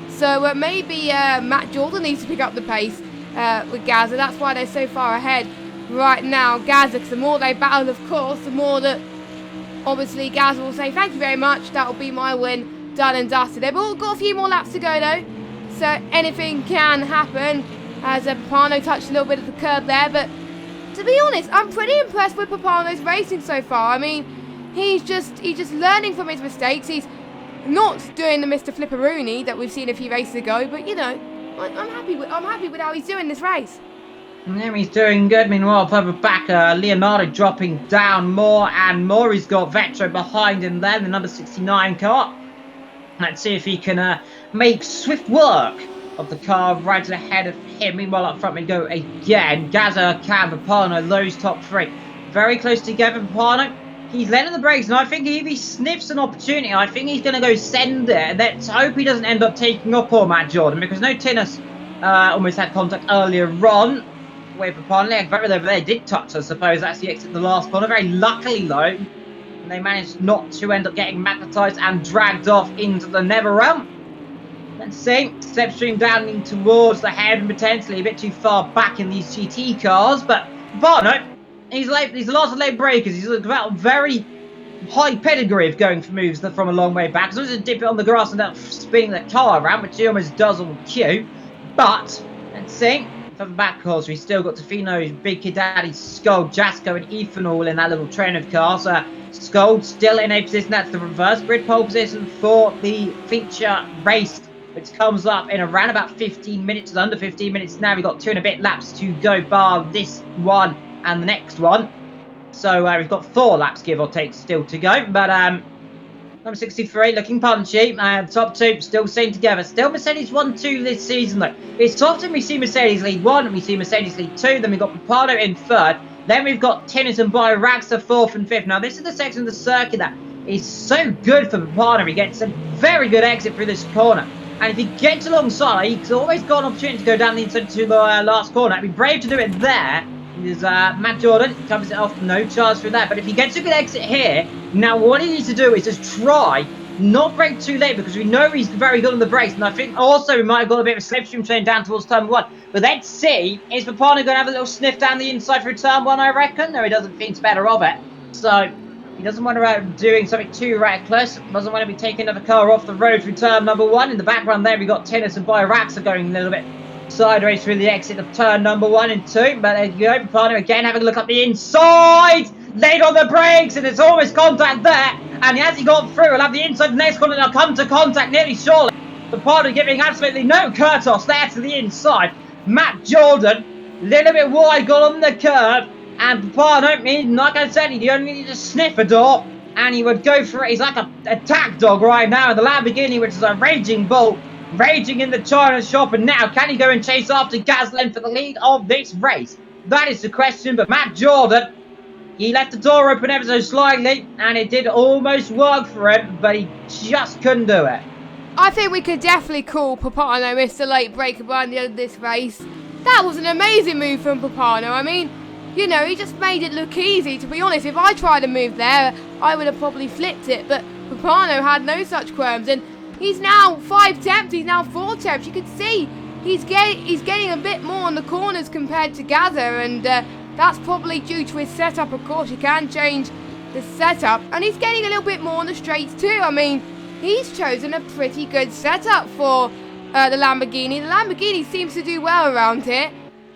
So maybe Matt Jordan needs to pick up the pace with Gaza. That's why they're so far ahead right now. Gaza, because the more they battle, of course, the more that obviously Gaza will say, thank you very much, that'll be my win, done and dusted. They've all got a few more laps to go, though, so anything can happen, as Papano touched a little bit of the curb there. But to be honest, I'm pretty impressed with Papano's racing so far. I mean, he's just learning from his mistakes. He's not doing the Mr. Flipperoonie that we've seen a few races ago, but I'm happy with how he's doing this race. Yeah, he's doing good. Meanwhile, further back, Leonardo dropping down more and more. He's got Vetro behind him there, the number 69 car. Let's see if he can make swift work of the car right ahead of him. Meanwhile, up front we go again. Gaza, Cam, Papano, those top three. Very close together, Papano. He's letting the brakes, and I think if he sniffs an opportunity, I think he's going to go send it. And let's hope he doesn't end up taking up poor Matt Jordan, because no Tinnis almost had contact earlier on with Papano. Very over there did touch, I suppose. That's the exit of the last corner. Very luckily, though, they managed not to end up getting magnetized and dragged off into the Never Realm. Let's see. Slipstream down in towards the head, and potentially a bit too far back in these GT cars. But no, he's late. He's lost the late breakers. He's got a very high pedigree of going for moves from a long way back. So he's dip it on the grass and then spinning the car around, which he almost does on cue. But let's see. From the back, course, we still got Tofino's Big Kid Daddy, Skull, Jasco, and Ethan all in that little train of cars. Skull still in a position. That's the reverse grid pole position for the feature race, which comes up in around about 15 minutes, under 15 minutes now. We've got 2 and a bit laps to go, bar this one and the next one. So we've got 4 laps, give or take, still to go. But number 63 looking punchy. Top 2 still seen together. Still Mercedes 1-2 this season, though. It's often we see Mercedes lead 1, and we see Mercedes lead 2. Then we've got Papano in 3rd. Then we've got Tinnis and Raxa 4th and 5th. Now, this is the section of the circuit that is so good for Papano. He gets a very good exit through this corner. And if he gets alongside, he's always got an opportunity to go down the inside to the last corner. He'd be brave to do it there. There's Matt Jordan, covers it off, no charge through that. But if he gets a good exit here, now what he needs to do is just try not brake too late, because we know he's very good on the brakes. And I think also we might have got a bit of a slipstream train down towards turn 1. But let's see, is Papano going to have a little sniff down the inside through turn 1, I reckon? No, he doesn't think better of it. So he doesn't want to be doing something too reckless. Doesn't want to be taking another car off the road through turn number 1. In the background there, we got Tinnis and Raxa going a little bit sideways through the exit of turn number 1 and 2. But there you go, Papano again having a look up the inside. Late on the brakes, and it's almost contact there. And as he got through, he'll have the inside the next corner. Now come to contact nearly surely. Papano giving absolutely no curtos there to the inside. Matt Jordan, a little bit wide, got on the curb. And Papano, like I said, he only needed to sniff a door, and he would go for it. He's like a attack dog right now in the Lamborghini, which is a raging bull, raging in the China shop. And now, can he go and chase after Gazlen for the lead of this race? That is the question. But Matt Jordan, he left the door open ever so slightly, and it did almost work for him, but he just couldn't do it. I think we could definitely call Papano Mr. Late Breaker by the end of this race. That was an amazing move from Papano. I mean, he just made it look easy. To be honest, if I tried a move there, I would have probably flipped it. But Papano had no such qualms, and he's now 5 temps. He's now 4 temps. You can see he's getting a bit more on the corners compared to Gaza, and that's probably due to his setup. Of course, you can change the setup, and he's getting a little bit more on the straights too. I mean, he's chosen a pretty good setup for the Lamborghini. The Lamborghini seems to do well around here.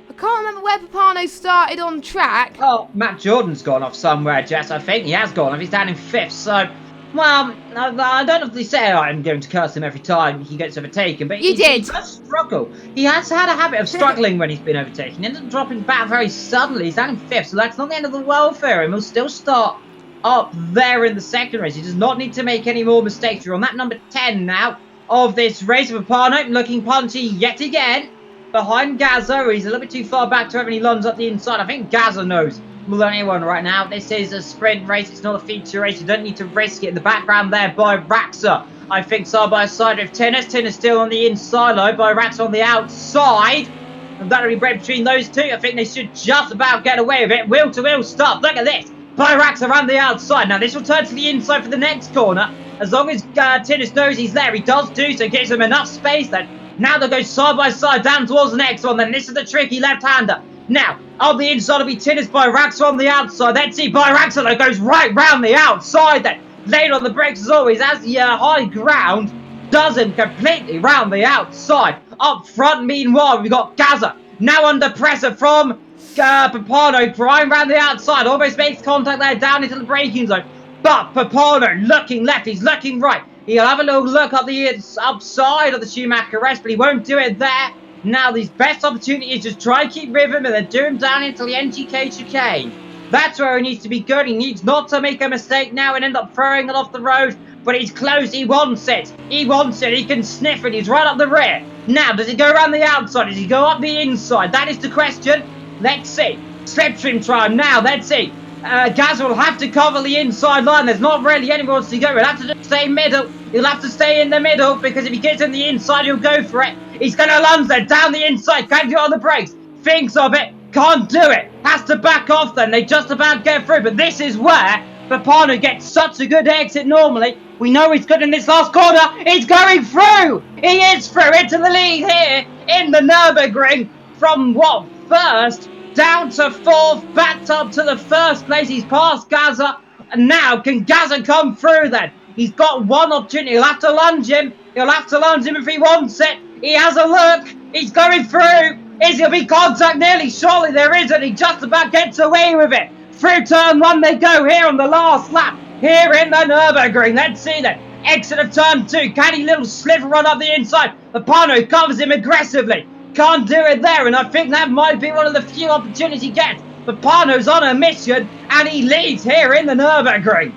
I can't remember where Papano started on track. Oh, Matt Jordan's gone off somewhere, Jess. I think he has gone off. He's down in 5th, so Well, I don't obviously say I'm going to curse him every time he gets overtaken, but You did. He does struggle. He has had a habit of struggling when he's been overtaken. He ends up dropping back very suddenly. He's down in 5th, so that's not the end of the world for him. He'll still start up there in the second race. He does not need to make any more mistakes. We're on that number 10 now of this race. Papano looking punchy yet again behind Gaza. He's a little bit too far back to have any lunge up the inside. I think Gaza knows more than anyone right now. This is a sprint race. It's not a feature race. You don't need to risk it. In the background there by Raxa, I think, side by side with Tennis. Tennis still on the inside line by Raxa on the outside. And that'll be bred between those two. I think they should just about get away with it. Wheel to wheel stop. Look at this. By Raxa around the outside. Now this will turn to the inside for the next corner. As long as Tennis knows he's there, he does do so. Gives him enough space then. Now they'll go side by side down towards the next one. Then this is the tricky left-hander. Now, on the inside will be Tinnis by Raxa on the outside. Then see by Raxa that goes right round the outside then. Late on the brakes as always, as the high ground doesn't completely round the outside. Up front, meanwhile, we've got Gaza. Now under pressure from Papano. Prime round the outside. Almost makes contact there down into the braking zone. But Papano looking left, he's looking right. He'll have a little look up the upside of the Schumacher rest, but he won't do it there. Now, his best opportunity is just try and keep rhythm and then do him down into the NGK chicane. That's where he needs to be good. He needs not to make a mistake now and end up throwing it off the road. But he's close. He wants it. He wants it. He can sniff it. He's right up the rear. Now, does he go around the outside? Does he go up the inside? That is the question. Let's see. Slipstream time now. Let's see. Gaz will have to cover the inside line. There's not really anywhere else to go. He'll have to just stay middle. He'll have to stay in the middle because if he gets in the inside, he'll go for it. He's going to lunge there down the inside. Can't get on the brakes. Thinks of it. Can't do it. Has to back off then. They just about get through. But this is where Papano gets such a good exit normally. We know he's good in this last corner. He's going through. He is through into the lead here in the Nurburgring. From what? First down to 4th. Backed up to the first place. He's past Gaza. And now can Gaza come through then? He's got one opportunity. He'll have to lunge him. He'll have to lunge him if he wants it. He has a look. He's going through. Is there be contact nearly? Surely there isn't. He just about gets away with it. Through turn 1 they go here on the last lap. Here in the Nurburgring. Let's see then. Exit of turn 2. Can he little sliver run up the inside? Papano covers him aggressively. Can't do it there. And I think that might be one of the few opportunities he gets. Papano's on a mission. And he leads here in the Nurburgring.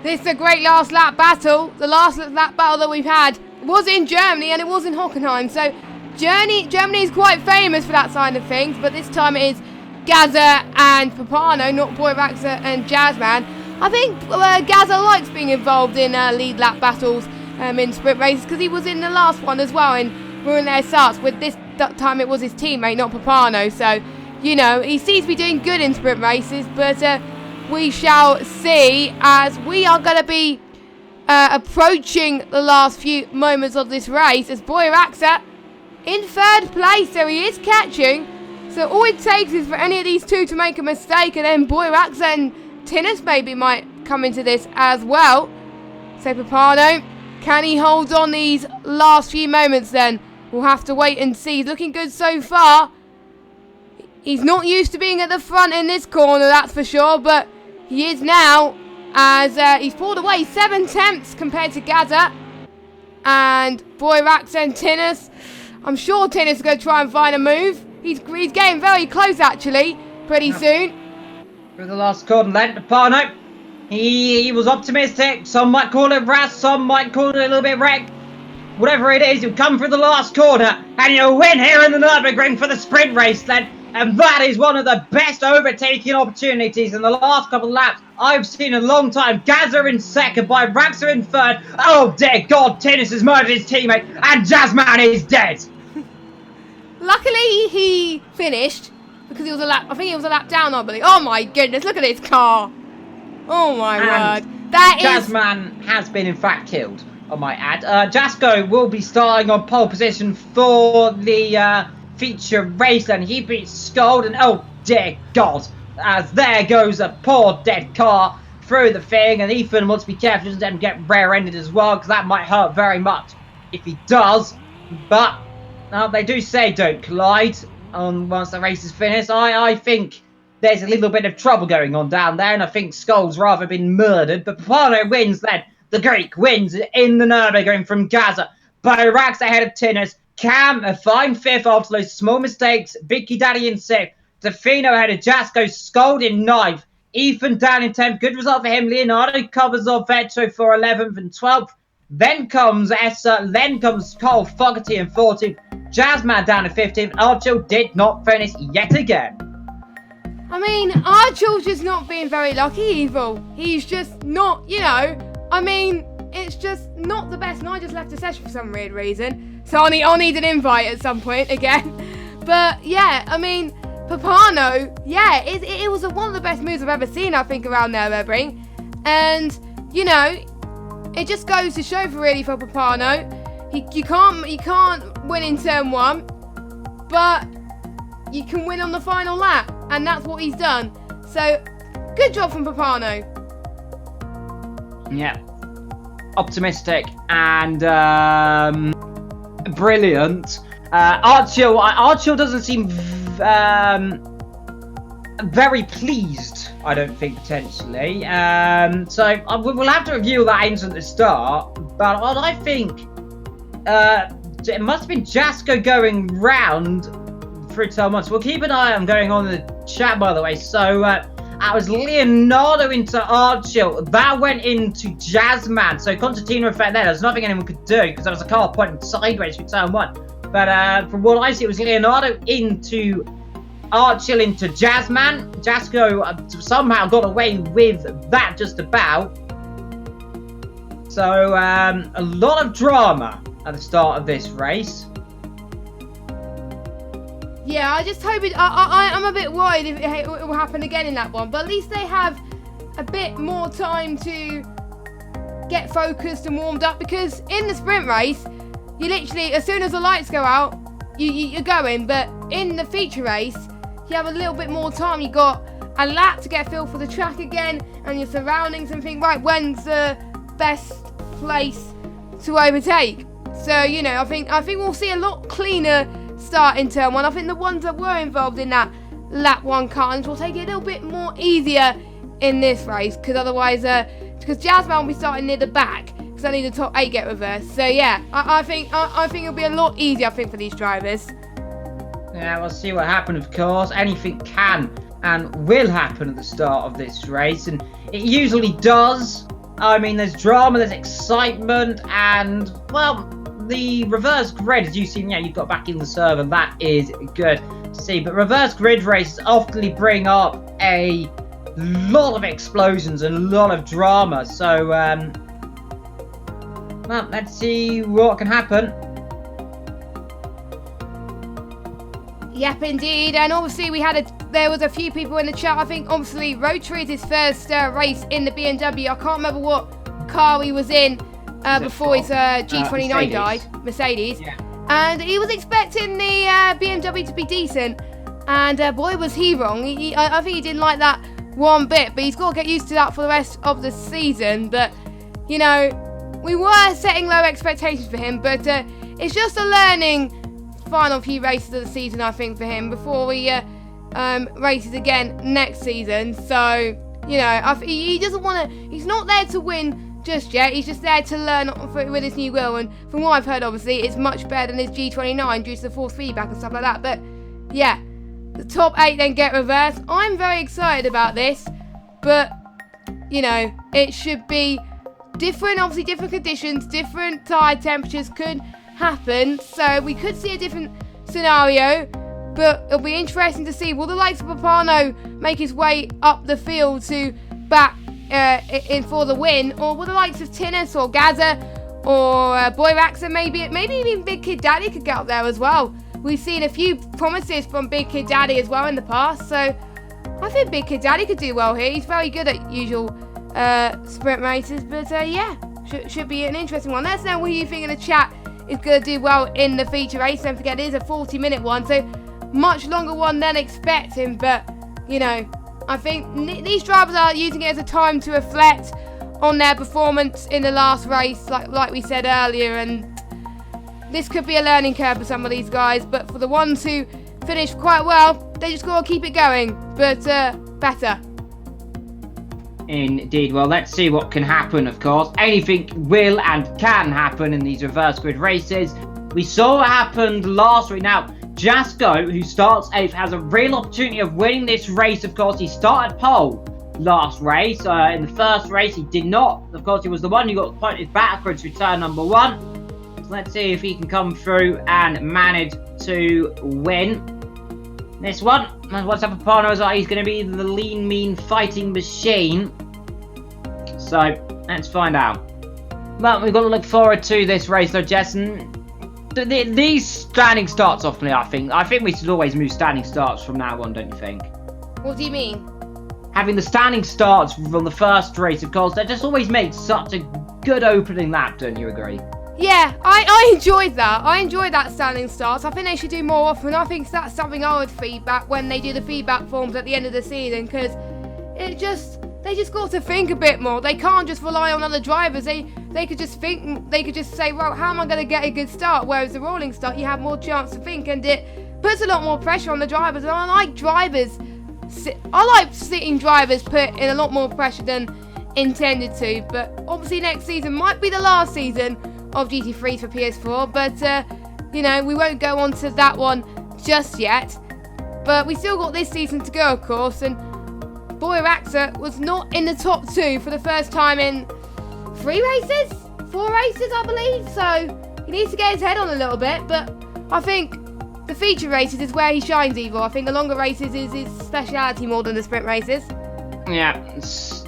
This is a great last lap battle. The last lap battle that we've had was in Germany and it was in Hockenheim. So Germany is quite famous for that side of things, but this time it is Gaza and Papano, not Boy Raxa and Jazzman. I think Gaza likes being involved in lead lap battles in sprint races because he was in the last one as well in Ruin Their Starts. With this time it was his teammate, not Papano. So, you know, he seems to be doing good in sprint races, but we shall see as we are going to be approaching the last few moments of this race as Boy Raxa in 3rd place, so he is catching. So all it takes is for any of these two to make a mistake and then Boy Raxa and Tinnis maybe might come into this as well. So Papano, can he hold on these last few moments then? We'll have to wait and see. He's looking good so far. He's not used to being at the front in this corner, that's for sure, but he is now as he's pulled away 7 tenths compared to Gaza. And Boy Raxa and Tinnis. I'm sure Tinnis is going to try and find a move. He's getting very close actually, pretty soon. Through the last corner then, Papano. He was optimistic. Some might call it rash, some might call it a little bit wrecked. Whatever it is, he'll come through the last corner and he'll win here in the Nurburgring for the sprint race then. And that is one of the best overtaking opportunities in the last couple of laps I've seen in a long time. Gaza in 2nd, by Raxa in 3rd. Oh dear God, Tinnis has murdered his teammate and Jazzman is dead. Luckily he finished because he was a lap. I think he was a lap down, I believe. Oh my goodness, look at this car. Oh my word. Jazzman has been in fact killed, I might add. Jasko will be starting on pole position for the feature race and he beats Scold and oh dear God, as there goes a poor dead car through the thing and Ethan wants to be careful he doesn't get rear-ended as well because that might hurt very much if he does. But they do say don't collide once the race is finished. I think there's a little bit of trouble going on down there and I think Skull's rather been murdered, but Papano wins then The Greek wins in the Nurburgring from Gaza by racks ahead of Tinners. Cam a fine 5th after those small mistakes. Vicky Daddy in 6th. Defino ahead of Jasko, Scold in 9th. Ethan down in 10th. Good result for him. Leonardo covers off Vetro for 11th and 12th. Then comes Essa. Then comes Cole Fogarty in 14th. Jazzman down in 15th. Archel did not finish yet again. I mean, Archel's just not being very lucky, Evil. He's just not, I mean, it's just not the best. And I just left the session for some weird reason. So I'll need an invite at some point again. But yeah, I mean, Papano, yeah, it was one of the best moves I've ever seen, I think, around Nurburgring. And, it just goes to show for Papano. You can't win in turn 1, but you can win on the final lap, and that's what he's done. So, good job from Papano. Yeah, optimistic and brilliant. Archel doesn't seem very pleased, I don't think, potentially. So we'll have to review that incident at the start. But I think it must have been Jasko going round through turn 1. So we'll keep an eye on going on in the chat, by the way. So that was Leonardo into Archel. That went into Jazzman. So Constantino effect there. There's nothing anyone could do because there was a car pointing sideways through turn 1. But from what I see, it was Leonardo into Archel into Jazzman. Jasko somehow got away with that just about. So a lot of drama at the start of this race. Yeah, I just hope I'm a bit worried if it will happen again in that one. But at least they have a bit more time to get focused and warmed up. Because in the sprint race, you literally, as soon as the lights go out, you're going. But in the feature race, you have a little bit more time. You got a lap to get a feel for the track again and your surroundings and think, right, when's the best place to overtake? So, I think we'll see a lot cleaner start in turn 1. I think the ones that were involved in that lap 1 carnage will take it a little bit more easier in this race, because otherwise, because Jazzman will be starting near the back, because only the top 8 get reversed. So yeah, I think it'll be a lot easier, I think, for these drivers. Yeah, we'll see what happens, of course. Anything can and will happen at the start of this race, and it usually does. I mean, there's drama, there's excitement, and, well, the reverse grid, as you've seen, you've got back in the server, that is good to see. But reverse grid races often bring up a lot of explosions and a lot of drama. So, well, let's see what can happen. Yep, indeed. And obviously there was a few people in the chat. I think obviously Rotary is his first race in the BMW. I can't remember what car he was in before his G29 died. Mercedes. Yeah. And he was expecting the BMW to be decent. And boy, was he wrong. I think he didn't like that one bit. But he's got to get used to that for the rest of the season. But, we were setting low expectations for him. But it's just a learning final few races of the season, I think, for him before he races again next season. So, he doesn't want to. He's not there to win just yet. He's just there to learn with his new wheel. And from what I've heard, obviously, it's much better than his G29 due to the force feedback and stuff like that. But yeah, the top 8 then get reversed. I'm very excited about this, but it should be different. Obviously, different conditions, different tyre temperatures could happen, so we could see a different scenario, but it'll be interesting to see, will the likes of Papano make his way up the field to back in for the win, or will the likes of Tinnis or Gaza or Boyraxa, maybe even Big Kid Daddy could get up there as well. We've seen a few promises from Big Kid Daddy as well in the past, so I think Big Kid Daddy could do well here. He's very good at usual sprint races, but yeah, should be an interesting one. Let us know what you think in the chat is going to do well in the feature race. Don't forget, it is a 40-minute one, so much longer one than expecting. But, I think these drivers are using it as a time to reflect on their performance in the last race, like we said earlier. And this could be a learning curve for some of these guys. But for the ones who finished quite well, they just got to keep it going. But better. Indeed. Well, let's see what can happen, of course. Anything will and can happen in these reverse grid races. We saw what happened last week. Now, Jasko, who starts 8th, has a real opportunity of winning this race, of course. He started pole last race. In the first race, he did not. Of course, he was the one who got pointed backwards to return number 1. So let's see if he can come through and manage to win this one. And what's up, Apano is he's going to be the lean, mean fighting machine. So let's find out. But we've got to look forward to this race, though, Jess. These standing starts often, I think we should always move standing starts from now on, don't you think? What do you mean? Having the standing starts from the first race, of course, that just always makes such a good opening lap, don't you agree? Yeah, I enjoyed that. I enjoyed that standing starts. I think they should do more often. I think that's something I would feedback when they do the feedback forms at the end of the season, because they just got to think a bit more. They can't just rely on other drivers. They could just think. They could just say, well, how am I going to get a good start? Whereas the rolling start, you have more chance to think, and it puts a lot more pressure on the drivers. And I like sitting drivers put in a lot more pressure than intended to. But obviously next season might be the last season of GT3 for PS4, but you know, we won't go on to that one just yet. But we still got this season to go, of course, and boy, Raxa was not in the top 2 for the first time in 4 races, I believe, so he needs to get his head on a little bit. But I think the feature races is where he shines, Evil. I think the longer races is his speciality more than the sprint races. Yeah,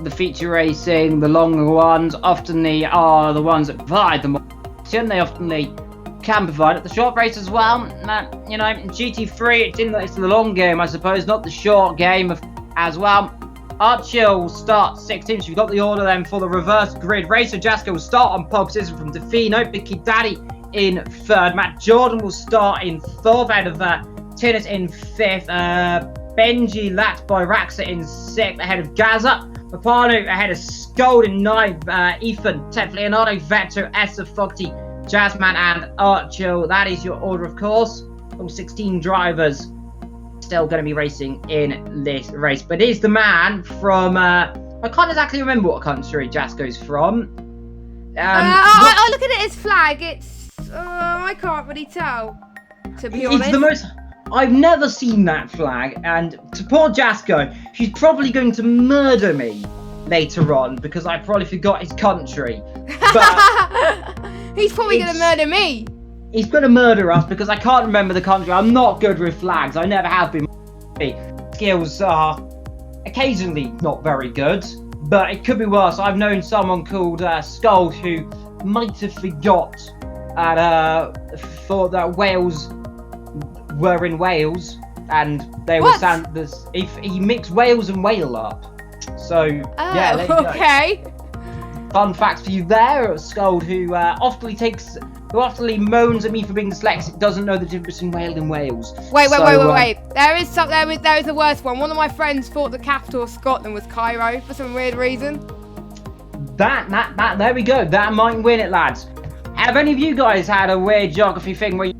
the feature racing, the longer ones, often are the ones that provide the more action. They often can provide it. The short race as well. You know, GT3, it's the long game, I suppose, not the short game as well. Archil will start 16th. So you've got the order then for the reverse grid race. So Jasko will start on pole position from Defino. Vicky Daddy in 3rd. Matt Jordan will start in 4th, ahead of Tinnis in 5th. Benji lapped by Raxa in 6th, ahead of Gaza. Papano ahead of Scold in 9th. Ethan, 10th. Leonardo, Vetto, Essa, Fogty, Jazzman, and Archil. That is your order, of course. All 16 drivers still going to be racing in this race. But is the man from... I can't exactly remember what country Jasko's from. I look at it as flag. It's... I can't really tell, to be honest. It's the most... I've never seen that flag, and to poor Jasko, he's probably going to murder me later on because I probably forgot his country. But he's probably going to murder me. He's going to murder us because I can't remember the country. I'm not good with flags. I never have been. Skills are occasionally not very good, but it could be worse. I've known someone called Skull who might have forgot thought that Wales were in Wales, and they were Sanders. He mixed Wales and Whale up. So yeah, there you go. Okay. Fun fact for you there, Scold, who often moans at me for being dyslexic, doesn't know the difference between Wales and Wales. Wait. There is a worse one. One of my friends thought the capital of Scotland was Cairo for some weird reason. That there we go. That might win it, lads. Have any of you guys had a weird geography thing where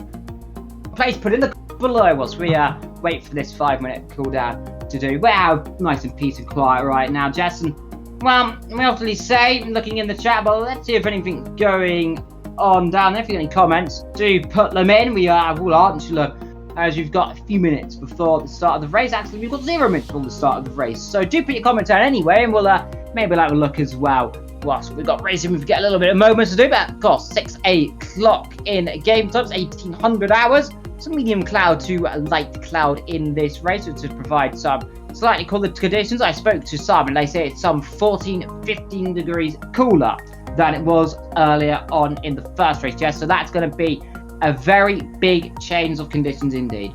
please put in the below whilst we wait for this 5-minute cooldown to do? Wow, nice and peace and quiet right now, Jason. Well, we often say, looking in the chat, but let's see if anything's going on down there. If you have any comments, do put them in. We will answer as you've got a few minutes before the start of the race. Actually, we've got 0 minutes before the start of the race. So do put your comments down anyway, and we'll maybe have a look as well. Whilst we've got racing, we've got a little bit of moments to do, but of course, 6 o'clock in game times, 1800 hours. Some medium cloud to light cloud in this race, which would provide some slightly cooler conditions. I spoke to some, and they say it's some 14-15 degrees cooler than it was earlier on in the first race, Jess. So that's going to be a very big change of conditions indeed.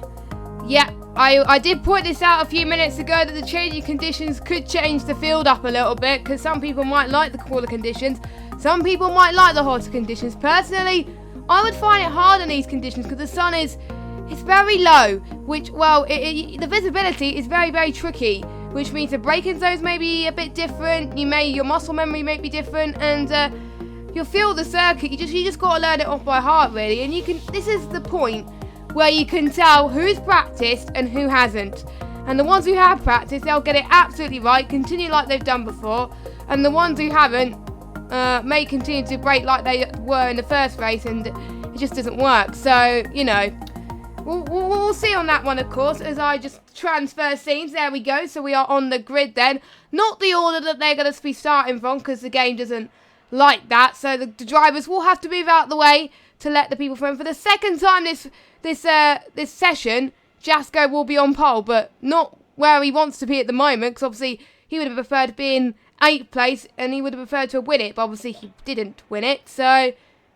Yeah, I did point this out a few minutes ago that the changing conditions could change the field up a little bit, because some people might like the cooler conditions, some people might like the hotter conditions. Personally, I would find it hard in these conditions because the sun is very low, which, well, the visibility is very, very tricky, which means the braking zones may be a bit different, your muscle memory may be different, and you'll feel the circuit. You just got to learn it off by heart, really. And this is the point where you can tell who's practiced and who hasn't. And the ones who have practice, they'll get it absolutely right, continue like they've done before. And the ones who haven't may continue to brake like they were in the first race, and it just doesn't work. So, you know, we'll see on that one, of course, as I just transfer scenes. There we go. So we are on the grid then. Not the order that they're going to be starting from, because the game doesn't like that. So the drivers will have to move out the way to let the people through. For the second time this session, Jasko will be on pole, but not where he wants to be at the moment, because obviously he would have preferred to be in 8th place, and he would have preferred to win it, but obviously he didn't win it. So,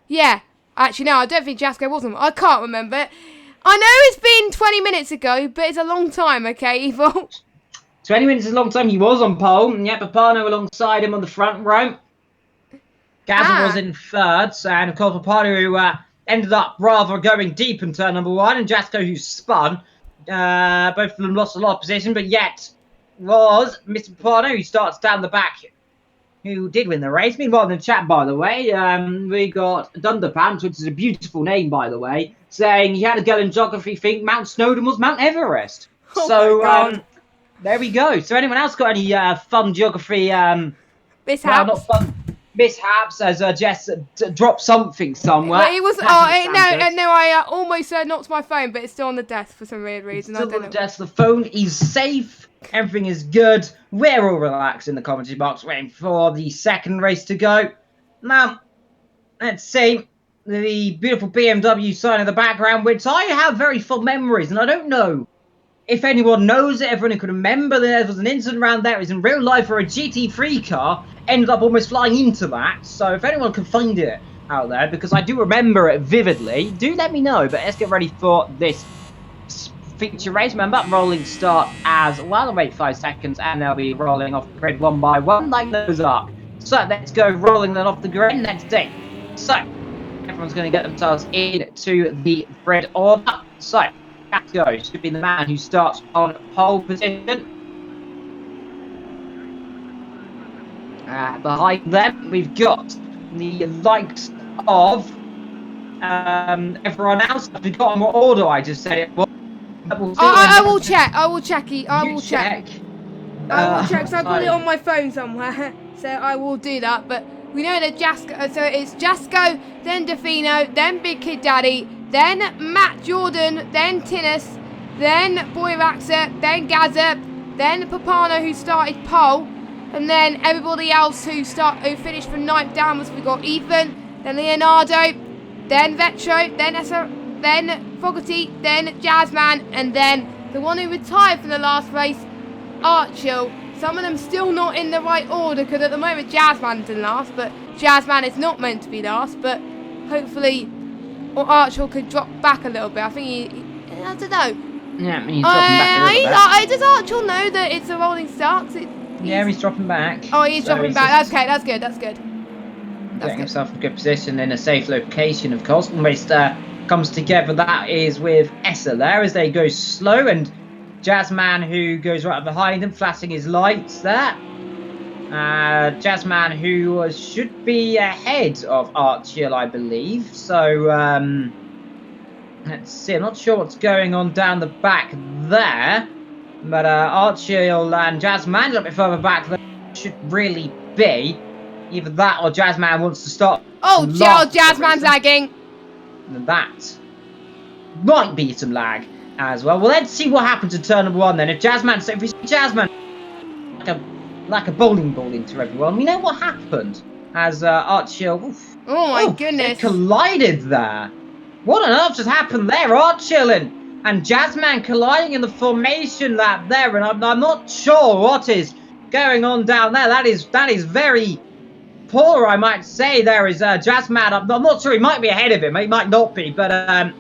yeah. Actually, no, I don't think Jasko wasn't. I can't remember it. I know it's been 20 minutes ago, but it's a long time, okay, Evil? 20 minutes is a long time. He was on pole, and yet Papano alongside him on the front row. Gazza was in 3rd, and of course Papano who ended up rather going deep in turn number 1, and Jasko who spun. Both of them lost a lot of position, but yet was Mr. Papano who starts down the back, who did win the race. Meanwhile, in the chat, by the way, we got Dunderpants, which is a beautiful name, by the way, saying he had a girl in geography think Mount Snowdon was Mount Everest. Oh so, there we go. So, anyone else got any fun geography? Mishaps? Well, not fun mishaps, as Jess dropped something somewhere. But it was. I almost knocked my phone, but it's still on the desk for some weird reason. Still on the desk. The phone is safe. Everything is good. We're all relaxed in the commentary box, waiting for the second race to go. Now, let's see the beautiful BMW sign in the background, which I have very full memories, and I don't know if anyone knows it. Everyone can remember there was an incident around there. It was in real life where a GT3 car ended up almost flying into that. So if anyone can find it out there, because I do remember it vividly, do let me know. But let's get ready for this feature race. Remember, rolling start as well. Wait 5 seconds, and they'll be rolling off the grid one by one, like those are. So let's go rolling them off the grid. Let's do. So everyone's going to get themselves into the grid order. So Jasko should be the man who starts on pole position. Behind them, we've got the likes of everyone else. I've forgotten what order I just said it was. I will check. I will check. I will check. I will check. So I've got it on my phone somewhere. So I will do that. But we know that Jasko. So it's Jasko, then Defino, then Big Kid Daddy, then Matt Jordan, then Tinnis, then Boyraxa, then Gazza, then Papano who started pole, and then everybody else who finished from 9th downwards. We got Ethan, then Leonardo, then Vetro, then Fogarty, then Jazzman, and then the one who retired from the last race, Archil. Some of them still not in the right order, because at the moment Jazzman's in last, but Jazzman is not meant to be last, but hopefully Archil could drop back a little bit. I think he I don't know. Yeah, he's dropping back a little bit. Does Archil know that it's a rolling start? Yeah, he's dropping back. Oh, he's dropping back. Okay, that's good. That's good. Getting himself in a good position in a safe location, of course. Almost comes together. That is with Essa there as they go slow, and Jazzman who goes right behind him, flashing his lights there. Jazzman who should be ahead of Archil, I believe. So let's see. I'm not sure what's going on down the back there, but Archil and Jazzman a little bit further back than should really be. Either that or Jazzman wants to start. Oh, Jazzman's lagging. That might be some lag as well. Well, let's see what happens in turn number 1 then. If we see Jazzman like a bowling ball into everyone, we know what happened as Archil. Oh my goodness! They collided there. What on earth just happened there? Archil and Jazzman colliding in the formation lap there, and I'm not sure what is going on down there. That is very poor, I might say. There is Jazzman. I'm not sure, he might be ahead of him. He might not be, but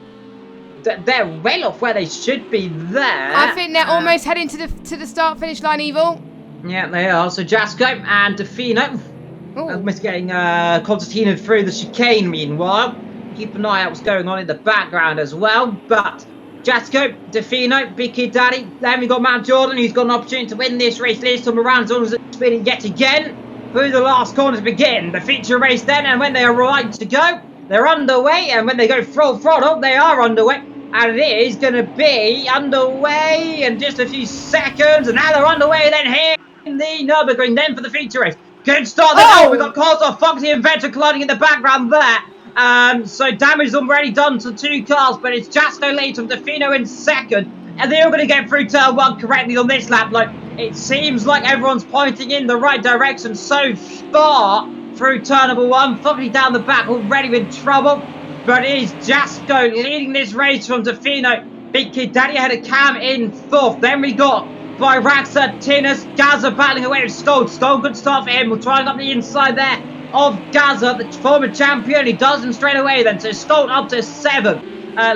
they're well off where they should be there. I think they're almost heading to the start-finish line, Evil. Yeah, they are. So Jasko and Defino. Almost getting Constantino through the chicane meanwhile. Keep an eye out what's going on in the background as well. But Jasko, Defino, Big Kid Daddy. Then we got Mount Jordan, who's got an opportunity to win this race this time around. As long as it's spinning yet again. Through the last corners begin the feature race then, and when they are right to go, they're underway, and when they go full throttle, they are underway. And it is going to be underway in just a few seconds. And now they're underway then here in the Nurburgring then for the feature race. Good start then. Oh, we've got cars off Foxy and Vector colliding in the background there. So damage already done to 2 cars, but it's Jasco leads from Defino in second. And they're all going to get through turn 1 correctly on this lap. Like, it seems like everyone's pointing in the right direction so far through turn number 1. Foxy down the back already in trouble. But it is Jasco leading this race from Defino. Big Kid Daddy had a Cam in 4th. Then we got Byraxa, Tinus, Gaza battling away with Skull. Skull, good start for him. We're trying up the inside there of Gaza, the former champion. He does them straight away then. So Skull up to 7th.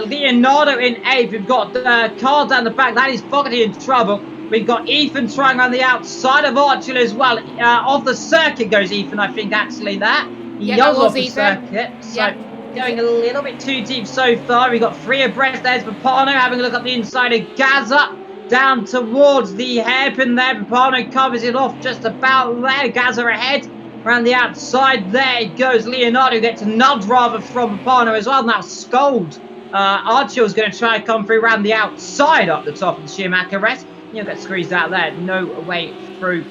Leonardo in 8th. We've got Carl down the back. That is Fogarty in trouble. We've got Ethan trying around the outside of Archie as well. Off the circuit goes Ethan, I think, actually, there. He goes off the circuit. So going a little bit too deep so far. We've got 3 abreast. There's Papano having a look up the inside of Gaza. Down towards the hairpin there. Papano covers it off just about there. Gaza ahead. Around the outside there it goes. Leonardo gets a nudge rather from Papano as well. Now Scold. Archie's going to try and come through around the outside up the top of the Schumacher rest. You'll get squeezed out there. No way through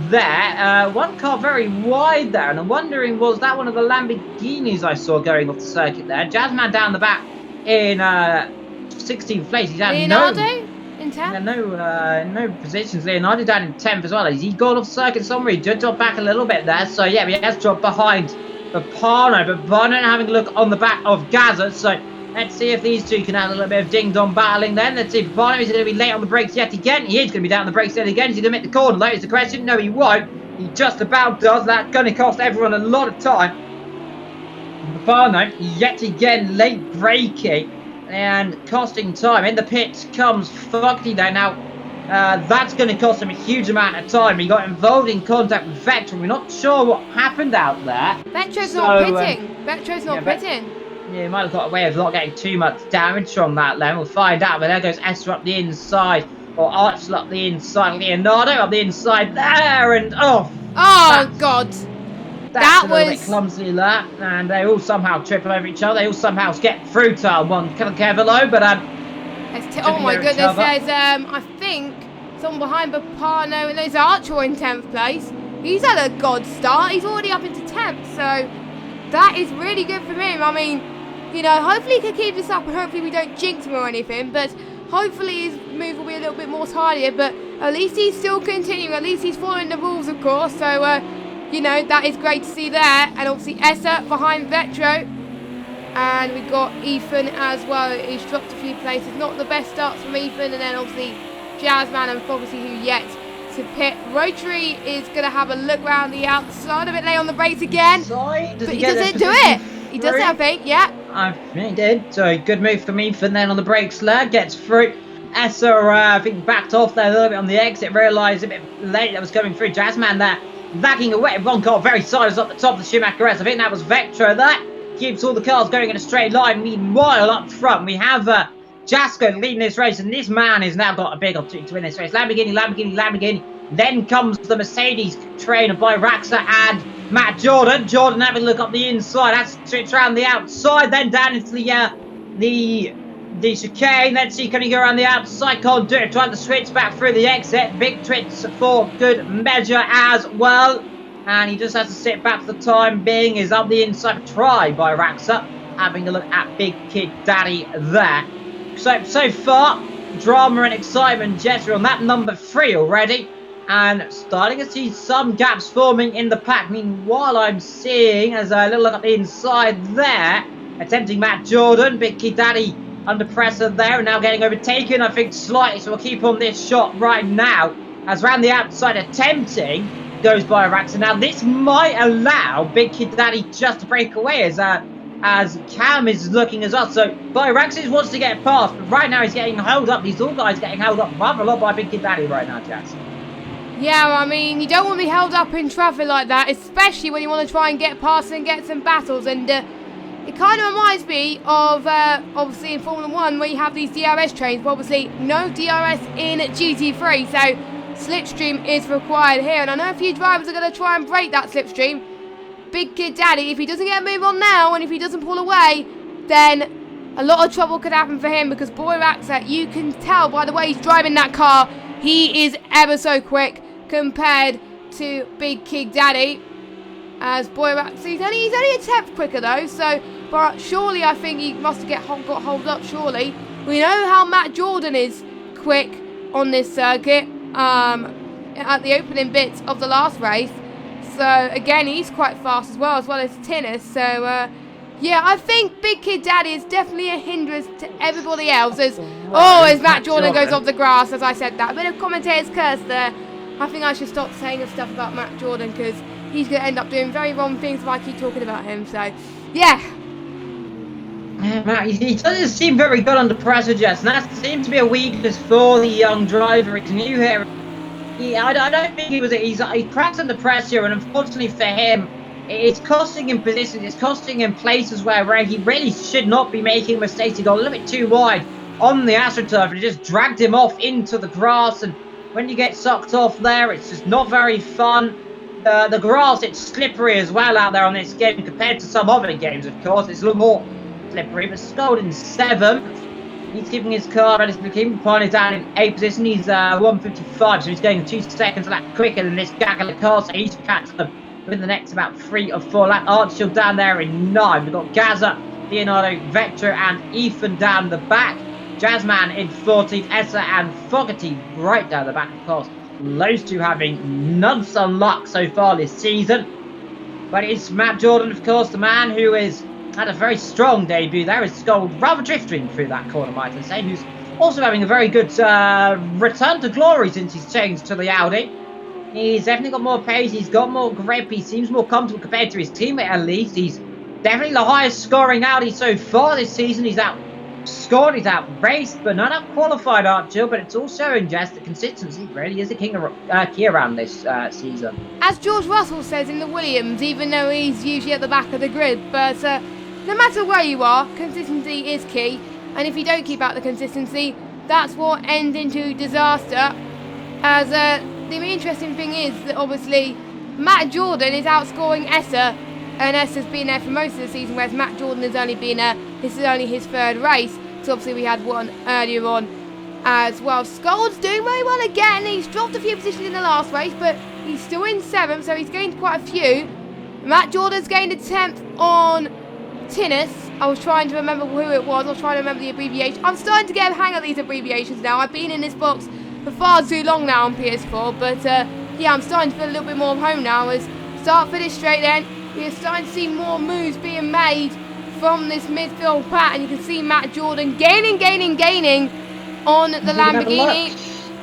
there. One car very wide there. And I'm wondering, was that one of the Lamborghinis I saw going off the circuit there? Jazzman down the back in 16th place. He's had Leonardo in 10th? No positions. Leonardo down in 10th as well. Has he gone off circuit somewhere? He did drop back a little bit there. So yeah, he has dropped behind Papano. But Papano having a look on the back of Gaza. So let's see if these two can have a little bit of ding-dong battling then. Let's see if Papano is going to be late on the brakes yet again. He is going to be down on the brakes yet again. Is he going to make the corner? That is the question. No, he won't. He just about does. That's going to cost everyone a lot of time. Papano yet again late braking and costing time. In the pits comes Fogarty there. Now, that's going to cost him a huge amount of time. He got involved in contact with Vector. We're not sure what happened out there. Vector's not pitting. Vector's not pitting. Yeah, he might have got away with not getting too much damage from that then. We'll find out. But there goes Esther up the inside. Or Archel up the inside. Leonardo up the inside there. And oh God. That's a little bit clumsy that. And they all somehow trip over each other. They all somehow get through turn 1. Kevilo, but oh my goodness, there's I think someone behind Papano, and there's Archer in 10th place. He's had a god start. He's already up into 10th, so that is really good for him. I mean, you know, hopefully he can keep this up, and hopefully we don't jinx him or anything, but hopefully his move will be a little bit more tidier, but at least he's still continuing. At least he's following the rules, of course, so you know, that is great to see there. And obviously Essa behind Vetro. And we've got Ethan as well. He's dropped a few places. Not the best starts from Ethan. And then obviously Jazzman and Fogarty who yet to pit. Rotary is going to have a look around the outside. A bit late on the brakes again. But he doesn't do it. He does it, I think. Yeah. I think he did. So good move from Ethan then on the brakes there. Gets through. Essa, I think, backed off there a little bit on the exit. Realised a bit late that was coming through. Jazzman there. Lagging away. One car very sideways up the top of the Schumacher S. I think that was Vector. That keeps all the cars going in a straight line. Meanwhile, up front, we have Jasco leading this race. And this man has now got a big opportunity to win this race. Lamborghini. Then comes the Mercedes train of Byraxa and Matt Jordan. Jordan having a look up the inside. Has to switch around the outside. Then down into the chicane. Let's see, can he go around the outside? Can't do it. Trying to switch back through the exit. Big twitch for good measure as well. And he just has to sit back for the time being. Is up the inside. Try by Raxa. Having a look at Big Kid Daddy there. So far, drama and excitement. Jess, we're on that number 3 already. And starting to see some gaps forming in the pack. Meanwhile, I'm seeing, as a little look at the inside there, attempting Matt Jordan. Big Kid Daddy under pressure there, and now getting overtaken, I think, slightly. So we'll keep on this shot right now. As round the outside attempting, goes by Raxa. Now this might allow Big Kid Daddy just to break away as Cam is looking as well. So Byraxis wants to get past, but right now he's getting held up. These all guys getting held up rather a lot by Big Kid Daddy right now, Jess. Yeah, I mean, you don't want to be held up in traffic like that, especially when you want to try and get past and get some battles. And it kind of reminds me of, obviously, in Formula 1, where you have these DRS trains, but obviously no DRS in GT3, so slipstream is required here. And I know a few drivers are going to try and break that slipstream. Big Kid Daddy, if he doesn't get a move on now, and if he doesn't pull away, then a lot of trouble could happen for him because Boy Raxa, you can tell by the way he's driving that car, he is ever so quick compared to Big Kid Daddy. As Boy Raxa, he's only a tenth quicker though, so but surely I think he must have got hold up. Surely we know how Matt Jordan is quick on this circuit at the opening bits of the last race. So again, he's quite fast as well as Tinnis. So yeah, I think Big Kid Daddy is definitely a hindrance to everybody else. As Matt Jordan goes off the grass, as I said that. A bit of commentator's curse there. I think I should stop saying stuff about Matt Jordan because he's going to end up doing very wrong things if I keep talking about him. So, yeah. Matt, he doesn't seem very good under pressure, Jess, and that seems to be a weakness for the young driver. It's new here. I don't think he's cracks under pressure, and unfortunately for him, it's costing him positions, it's costing him places where he really should not be making mistakes. He got a little bit too wide on the AstroTurf, and it just dragged him off into the grass, and when you get sucked off there, it's just not very fun. The grass, it's slippery as well out there on this game compared to some other games, of course. It's a little more slippery, but Scold in 7th. He's keeping his car relatively clean. Pine down in 8th position. He's 155, so he's going 2 seconds a lap quicker than this Gagala car, so he's catch them within the next about 3 or 4 laps. Archfield down there in 9th. We've got Gaza, Leonardo, Vector, and Ethan down the back. Jazzman in 14th, Essa and Fogarty right down the back, of course. Those two having none some luck so far this season. But it's Matt Jordan, of course, the man who has had a very strong debut there. Is Scold rather drifting through that corner, might I say, who's also having a very good return to glory since he's changed to the Audi. He's definitely got more pace, he's got more grip, he seems more comfortable compared to his teammate at least. He's definitely the highest scoring Audi so far this season. He's outscored, he's outraced, but not out-qualified Archer, but it's all showing, Jess, that consistency really is a key around this season. As George Russell says in the Williams, even though he's usually at the back of the grid, but no matter where you are, consistency is key, and if you don't keep out the consistency, that's what ends into disaster. As the interesting thing is that obviously Matt Jordan is outscoring Essa, and Essa's been there for most of the season, whereas Matt Jordan has only been this is only his 3rd race. So obviously we had one earlier on as well. Scold's doing very well again. He's dropped a few positions in the last race, but he's still in 7th, so he's gained quite a few. Matt Jordan's gained a 10th on Tinnis. I was trying to remember who it was. I was trying to remember the abbreviation. I'm starting to get a hang of these abbreviations now. I've been in this box for far too long now on PS4, but yeah, I'm starting to feel a little bit more at home now. As start finish straight then, we're starting to see more moves being made from this midfield pack, and you can see Matt Jordan gaining on the Lamborghini.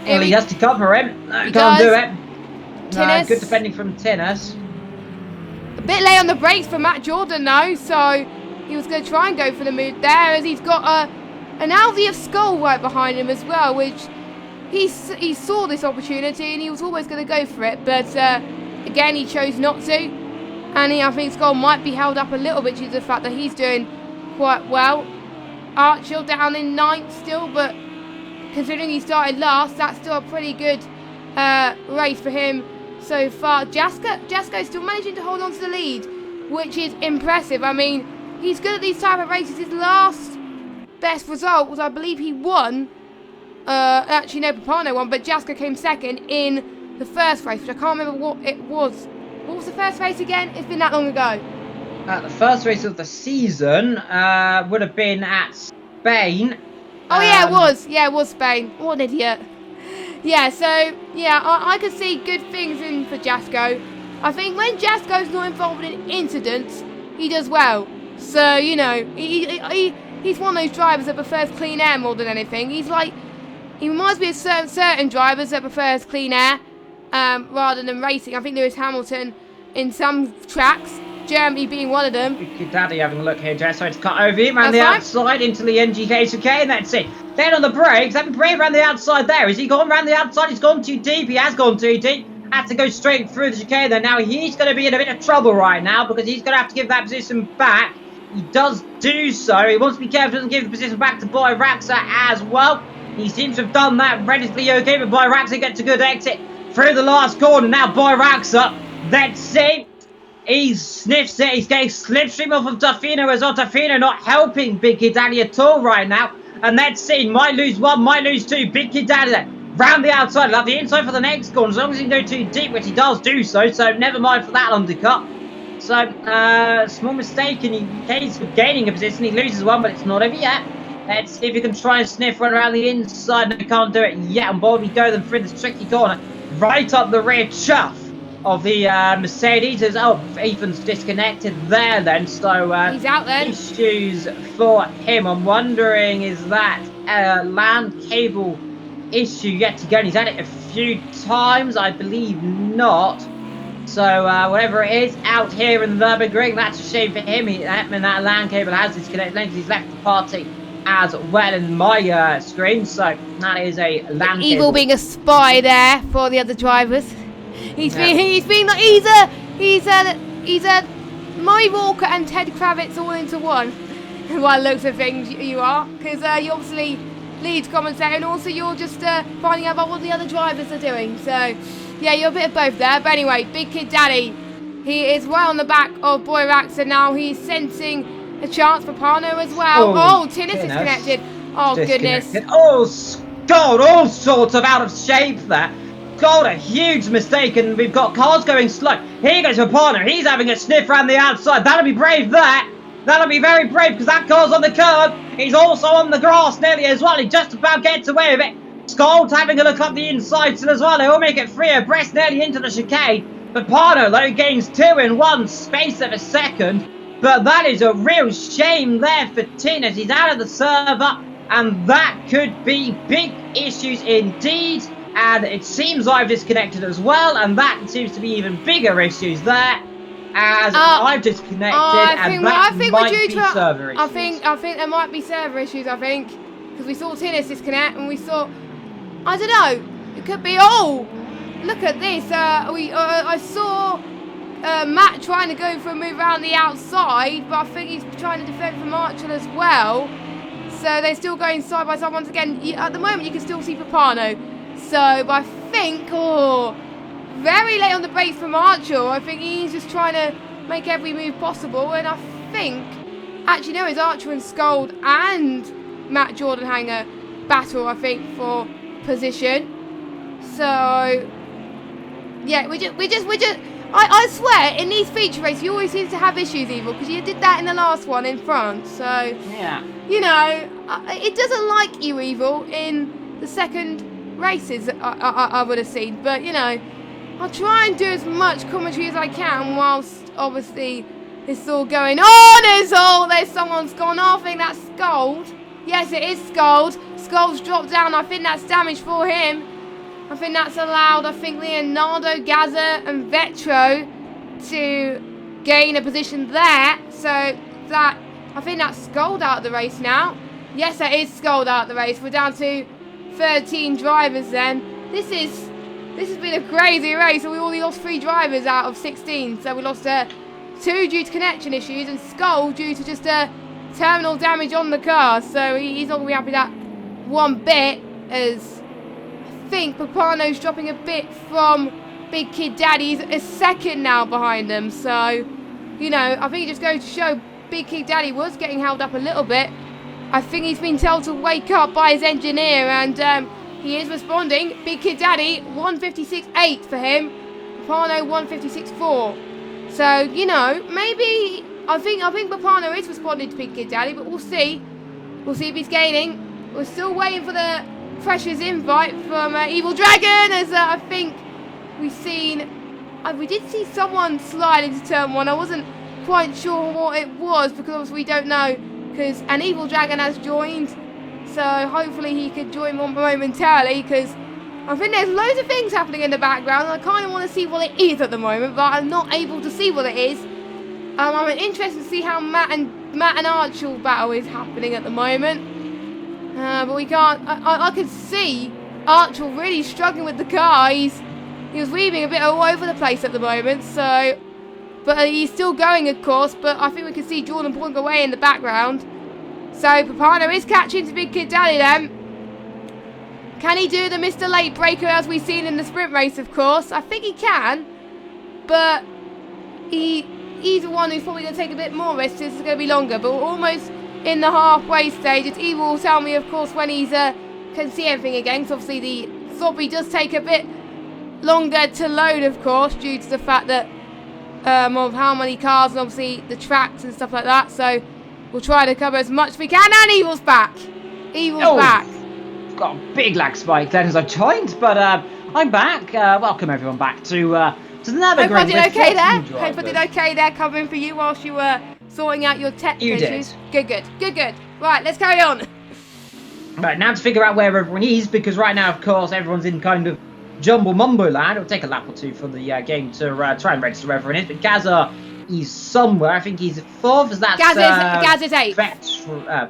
Well, he has to cover him. Can't do it. Good defending from Tinnis. A bit late on the brakes for Matt Jordan though, so he was going to try and go for the move there, as he's got an Audi of Skull right behind him as well, which he saw this opportunity and he was always going to go for it, but again he chose not to. And I think Skull might be held up a little bit due to the fact that he's doing quite well. Archfield down in 9th still, but considering he started last, that's still a pretty good race for him so far. Jasko's still managing to hold on to the lead, which is impressive. I mean, he's good at these type of races. His last best result was, I believe he won. Actually, no, Papano won, but Jasko came 2nd in the 1st race, which I can't remember what it was. What was the 1st race again? It's been that long ago. The 1st race of the season would have been at Spain. Oh yeah, it was. Yeah, it was Spain. What an idiot. Yeah, so yeah, I could see good things in for Jasko. I think when Jasko's not involved in incidents, he does well. So you know, he's one of those drivers that prefers clean air more than anything. He reminds me of certain drivers that prefers clean air. Rather than racing. I think Lewis Hamilton in some tracks, Germany being one of them. Good Daddy having a look here, Jess. So it's cut over him around the outside into the NGK chicane, and that's it. Then on the brakes, having brave around the outside there. Has he gone around the outside? He's gone too deep. He has gone too deep. Had to go straight through the chicane there. Now he's going to be in a bit of trouble right now because he's going to have to give that position back. He does do so. He wants to be careful, doesn't give the position back to Boy Raxa as well. He seems to have done that relatively okay, but Boy Raxa gets a good exit through the last corner. Now Boy Raxa, let's see. He sniffs it. He's getting slipstream off of Tofino as well. Tofino not helping Big Kid Daddy at all right now. And let's see. Might lose one, might lose two. Big Kid Daddy there. Round the outside. Love the inside for the next corner. As long as he can go too deep, which he does do so. So never mind for that undercut. So, small mistake. And he's gaining a position. He loses one, but it's not over yet. Let's see if he can try and sniff one around the inside. No, he can't do it yet. On board we go then through this tricky corner. Right up the rear chuff of the Mercedes. Oh, Ethan's disconnected there then, so he's out then. Issues for him. I'm wondering, is that a LAN cable issue yet again? He's had it a few times, I believe not. So whatever it is, out here in the Nurburgring, that's a shame for him. That LAN cable has disconnected. He's left the party as well in my screen, so that is a LAN cable. Evil being a spy there for the other drivers. He's a Murray Walker and Ted Kravitz all into one. By the looks of things, you are, because you obviously lead commentator and also you're just finding out about what the other drivers are doing. So yeah, you're a bit of both there. But anyway, Big Kid Daddy, he is well on the back of Boy Raxa now. He's sensing a chance for Pano as well. Oh, Tinnis is connected. Oh goodness. Oh, God, all sorts of out of shape there. God, a huge mistake, and we've got cars going slow. Here goes for Pano. He's having a sniff around the outside. That'll be brave there. That'll be very brave because that car's on the curb. He's also on the grass nearly as well. He just about gets away with it. Scold's having a look up the inside still as well. He'll make it free abreast nearly into the chicane. But Pano, though, gains 2 in 1 space of a second. But that is a real shame there for Tin as he's out of the server. And that could be big issues indeed. And it seems I've disconnected as well. And that seems to be even bigger issues there. As I've disconnected, I think might be server issues. I think there might be server issues, I think. Because we saw Tinnis disconnect and we saw... I don't know. It could be... Oh! Look at this. I saw Matt trying to go for a move around the outside, but I think he's trying to defend from Archer as well. So they're still going side by side once again. At the moment, you can still see Papano. So, but I think... Oh... Very late on the brakes from Archer. I think he's just trying to make every move possible. And I think... Actually, no, it's Archer and Scold and Matt Jordan Hanger battle, I think, for position. So... Yeah, we just... I swear, in these feature races, you always seem to have issues, Evil, because you did that in the last one in France. So, yeah. You know, it doesn't like you, Evil, in the second races I would have seen. But, you know... I'll try and do as much commentary as I can whilst, obviously, this is all going on. There's someone's gone off. I think that's Scold. Yes, it is Scold. Scold's dropped down. I think that's damage for him. I think that's allowed, I think, Leonardo, Gaza and Vetro to gain a position there. So, that, I think that's Scold out of the race now. Yes, that is Scold out of the race. We're down to 13 drivers then. This has been a crazy race. So we only lost 3 drivers out of 16. So we lost 2 due to connection issues and Skull due to just terminal damage on the car. So he's not going to be happy with that one bit, as I think Papano's dropping a bit from Big Kid Daddy. He's a second now behind them. So, you know, I think it just goes to show Big Kid Daddy was getting held up a little bit. I think he's been told to wake up by his engineer, and he is responding. Big Kid Daddy, 156.8 for him. Papano, 156.4. So, you know, maybe... I think Papano is responding to Big Kid Daddy, but we'll see. We'll see if he's gaining. We're still waiting for the Freshers invite from Evil Dragon, as I think we've seen... we did see someone slide into turn 1. I wasn't quite sure what it was, because obviously we don't know. Because an Evil Dragon has joined. So hopefully he could join momentarily, because I think there's loads of things happening in the background. I kind of want to see what it is at the moment, but I'm not able to see what it is. I'm interested to see how Matt and Archel battle is happening at the moment. But we can't. I can see Archel really struggling with the car. He was weaving a bit all over the place at the moment. So, but he's still going, of course. But I think we can see Jordan pulling away in the background. So, Papano is catching to Big Kid Daddy then. Can he do the Mr. Late Breaker as we've seen in the sprint race, of course? I think he can. But he's the one who's probably going to take a bit more risk. This is going to be longer, but we're almost in the halfway stage. It's Evil will tell me, of course, when he's can see everything again. Because obviously the Zobby does take a bit longer to load, of course, due to the fact that of how many cars and obviously the tracks and stuff like that. So we'll try to cover as much as we can. And Evil's back. Evil's back. I've got a big lag spike then as I joined, but I'm back. Welcome everyone back to the Nurburgring. Hope I did okay there. Hope I did okay there, covering for you whilst you were sorting out your tech issues. Good. Right, let's carry on. Right, now to figure out where everyone is, because right now, of course, everyone's in kind of jumble mumbo land. It'll take a lap or two for the game to try and register where everyone is. But Gaza is somewhere. I think he's fourth. Is that Gaz is 8th.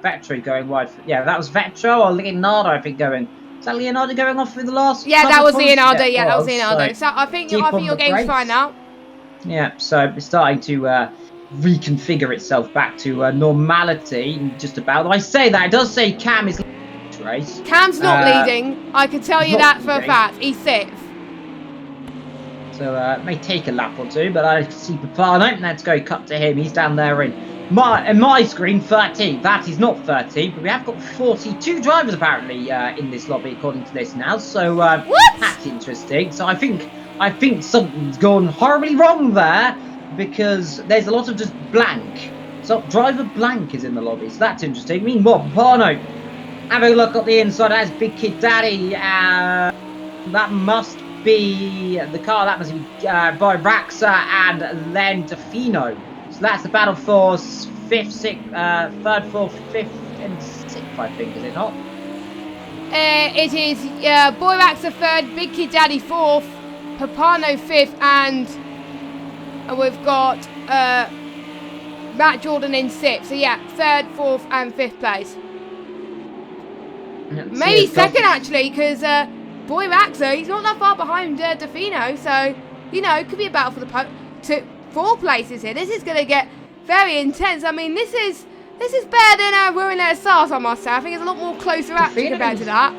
Vetri going wide. Yeah, that was Vetro or Leonardo, I think, going. Is that Leonardo going off through the last? Yeah, that was points? Leonardo. Yeah, that was Leonardo. So I think your game's fine now. Yeah, so it's starting to reconfigure itself back to normality, just about. I say that, it does say Cam is race. Cam's not leading. I can tell you that for a fact. He's 6th. So it may take a lap or two, but I see Papano. Let's go cut to him. He's down there in my screen, 30. That is not 30, but we have got 42 drivers apparently in this lobby, according to this now. So that's interesting. So I think something's gone horribly wrong there, because there's a lot of just blank. So driver blank is in the lobby. So that's interesting. Meanwhile, Papano, having a look at the inside, that's Big Kid Daddy. That must be the car. That must be by Raxa and then Defino. So that's the battle for 5th, 6th, 3rd, 4th, 5th, and 6th, I think, is it not? It is Boy Raxa 3rd, Big Kid Daddy 4th, Papano 5th, and we've got Matt Jordan in 6th. So yeah, 3rd, 4th, and 5th place. Maybe 2nd actually, because Boy Raxa, he's not that far behind Defino, so you know, it could be a battle for the 4 places here. This is going to get very intense. I mean, this is better than Ruin Their Stars, I must say. I think it's a lot more closer action compared to that.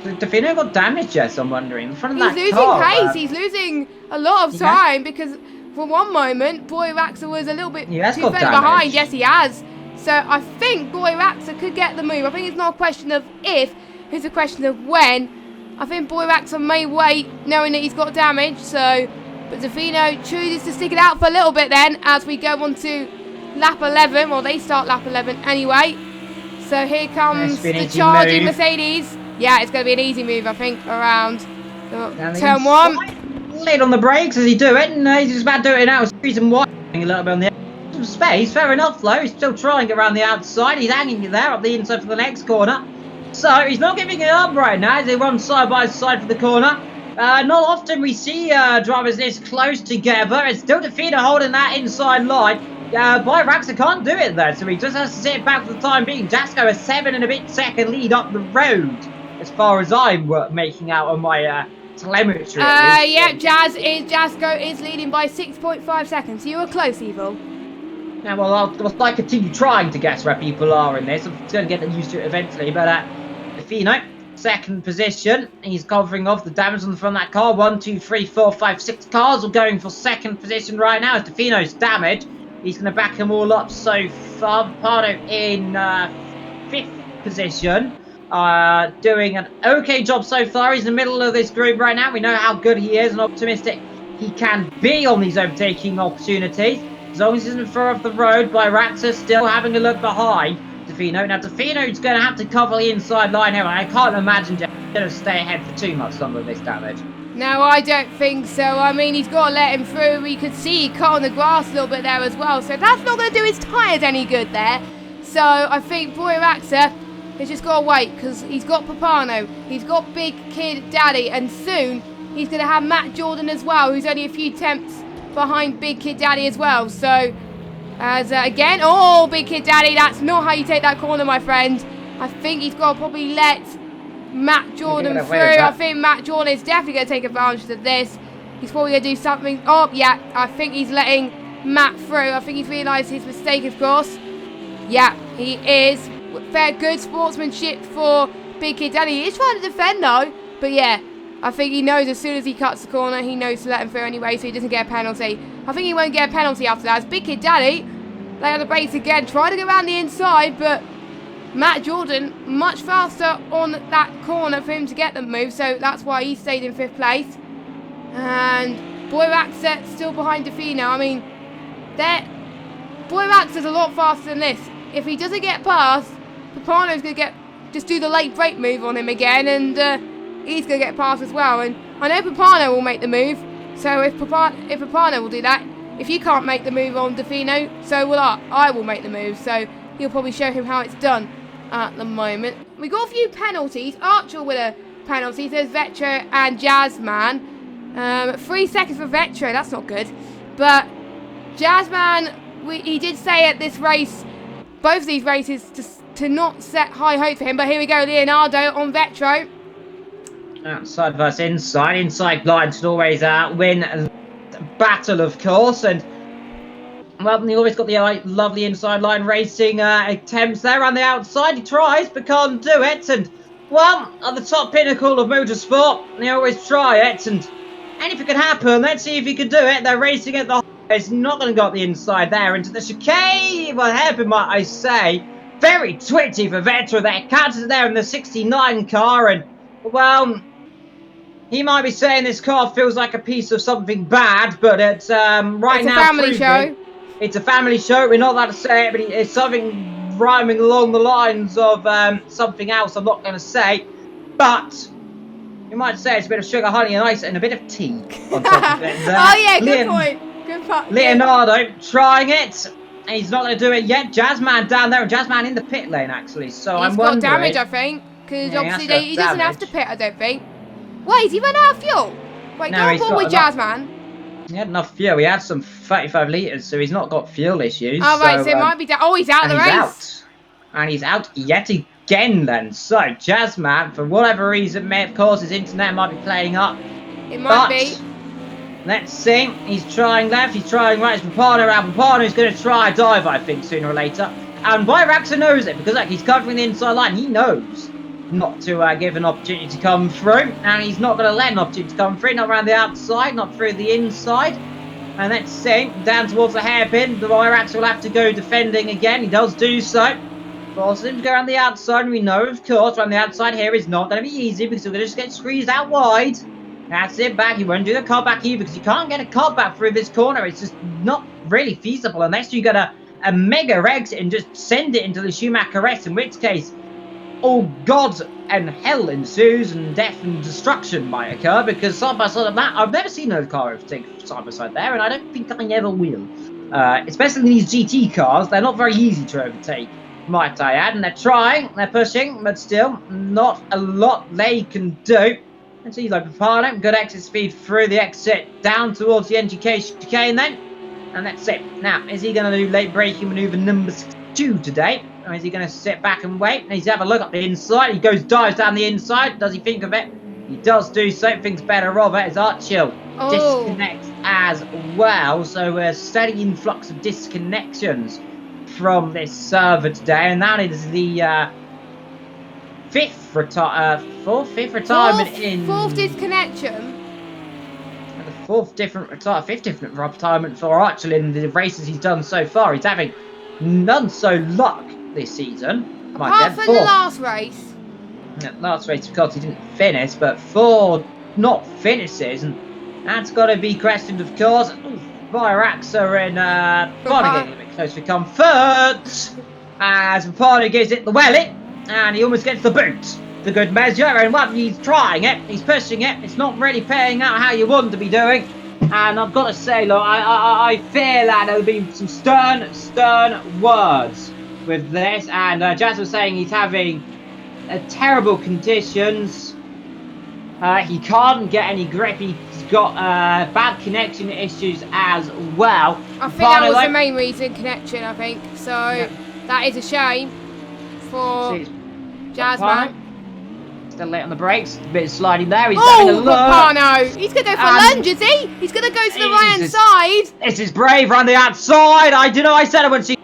Defino got damaged, Jess, I'm wondering. In front of he's losing pace. He's losing a lot of time because for one moment, Boy Raxa was a little bit too far behind. Yes, he has. So I think Boy Raxa could get the move. I think it's not a question of if, it's a question of when. I think Boy Raxa may wait, knowing that he's got damage. So, but Defino chooses to stick it out for a little bit then, as we go on to lap 11. Well, they start lap 11 anyway. So here comes the charging Mercedes. Yeah, it's going to be an easy move, I think, around turn 1. Late on the brakes as he do it, and he's just about to do it now. He's squeezing wide a little bit on the edge of space. Fair enough, though. He's still trying around the outside. He's hanging it there up the inside for the next corner. So he's not giving it up right now as they run side by side for the corner. Not often we see drivers this close together. It's still Defino holding that inside line. Boy Raxa can't do it though, so he just has to sit back for the time being. Jasco a 7 and a bit second lead up the road, as far as I'm making out on my telemetry. Yeah, Jasco is leading by 6.5 seconds. You were close, Evil. Yeah, well, I'll continue trying to guess where people are in this. I'm going to get used to it eventually, but Defino, second position. He's covering off the damage on the front of that car. 1, 2, 3, 4, 5, 6 cars are going for second position right now. As Defino's damage, he's going to back them all up so far. Pardo in 5th position. Doing an okay job so far. He's in the middle of this group right now. We know how good he is and optimistic he can be on these overtaking opportunities. As long as he's in front of the road, by Raxa still having a look behind Defino. Now Defino's going to have to cover the inside line here. I can't imagine Jess going to stay ahead for too much longer with this damage. No, I don't think so. I mean, he's got to let him through. We could see he cut on the grass a little bit there as well. So that's not going to do his tyres any good there. So I think Boy Raxa has just got to wait, because he's got Papano, he's got Big Kid Daddy, and soon he's going to have Matt Jordan as well, who's only a few tenths behind Big Kid Daddy as well. So, as again, oh, Big Kid Daddy, that's not how you take that corner, my friend. I think he's got to probably let Matt Jordan through. I think Matt Jordan is definitely going to take advantage of this. He's probably going to do something. Oh, yeah, I think he's letting Matt through. I think he's realised his mistake, of course. Yeah, he is. Fair, good sportsmanship for Big Kid Daddy. He is trying to defend, though. But, yeah, I think he knows as soon as he cuts the corner, he knows to let him through anyway, so he doesn't get a penalty. I think he won't get a penalty after that. It's Big Kid Daddy. Lay on the brakes again, trying to go around the inside, but Matt Jordan much faster on that corner for him to get the move, so that's why he stayed in 5th place. And Boy Raxet still behind Defino. I mean, Boy Raxet's a lot faster than this. If he doesn't get past, Papano's going to just do the late brake move on him again, and he's going to get past as well. And I know Papano will make the move, so if Papano will do that, if you can't make the move on Defino, so will I. I will make the move, so he'll probably show him how it's done at the moment. We got a few penalties. Archer with a penalty. There's Vetro and Jazzman. 3 seconds for Vetro. That's not good. But Jazzman, he did say at this race, both of these races, to not set high hopes for him. But here we go, Leonardo on Vetro. Outside versus inside. Inside line should always win a battle, of course. And well, he always got the lovely inside line racing attempts there on the outside. He tries, but can't do it. And well, at the top pinnacle of motorsport, they always try it. And anything could happen. Let's see if he can do it. They're racing at the. It's not going to go up the inside there into the chicane. Well, hairpin, might I say. Very twitchy for Vetro there. Catches it there in the 69 car. And well, he might be saying this car feels like a piece of something bad, but it's right it's now. It's a family show. It's a family show. We're not allowed to say it, but it's something rhyming along the lines of something else. I'm not going to say, but you might say it's a bit of sugar, honey, and ice, and a bit of tea on top of it. Oh yeah, good point. Good point. Leonardo trying it. And he's not going to do it yet. Jazzman down there, and Jazzman in the pit lane actually. So I'm wondering. He's got damage, I think, because Yeah, obviously he doesn't have to pit. I don't think. Wait, has he run out of fuel? Wait, No, go he's on got with enough. Jazzman. He had enough fuel. He had some 35 litres, so he's not got fuel issues. Oh right, so it might be. Oh, he's out of the race. Out. And he's out yet again then. So Jazzman, for whatever reason, may of course his internet might be playing up. It might be. Let's see. He's trying left, he's trying right. It's Papano around. Papano's going to try a dive, I think, sooner or later. And Raxa knows it, because like he's covering the inside line. He knows not to give an opportunity to come through. And he's not going to let an opportunity to come through. Not around the outside, not through the inside. And let's see. Down towards the hairpin. The Raxa will have to go defending again. He does do so. Forces him to go around the outside. And we know, of course, around the outside here is not going to be easy, because he'll just get squeezed out wide. That's it, back. He won't do the car back either, because you can't get a car back through this corner. It's just not really feasible unless you get a mega exit and just send it into the Schumacher S, in which case all God and hell ensues and death and destruction might occur, because side by side of that, I've never seen a car overtake side by side there, and I don't think I ever will. Especially in these GT cars, they're not very easy to overtake, might I add, and they're trying, they're pushing, but still not a lot they can do. And see, like Papano, good exit speed through the exit, down towards the NGK chicane then. And that's it. Now, is he going to do late braking manoeuvre number 2 today? Or is he going to sit back and wait? And he's have a look up the inside. He dives down the inside. Does he think of it? He does do so. Thinks better of it. As Archil disconnects as well. So a steady influx of disconnections from this server today. And that is the fifth retirement in. Fourth disconnection. The fifth different retirement for Archel in the races he's done so far. He's having none so luck this season. Apart from the last race. Yeah, last race, of course, he didn't finish, but 4 not finishes, and that's got to be questioned, of course. Viraxa and Varney getting a bit close to comfort, as Varney gives it the welly, and he almost gets the boot. The good measure, and what he's trying it, he's pushing it, it's not really paying out how you want to be doing. And I've got to say, look, I fear that there'll be some stern words with this. And Jazz was saying he's having terrible conditions. He can't get any grip. He's got bad connection issues as well. I think that was the main reason, connection, I think. So that is a shame for Jazzman. Still late on the brakes, a bit of sliding there. He's having a look. Papano! He's going to go for a lunge, is he? He's going to go to the right hand side. This is brave around the outside. I said it when she.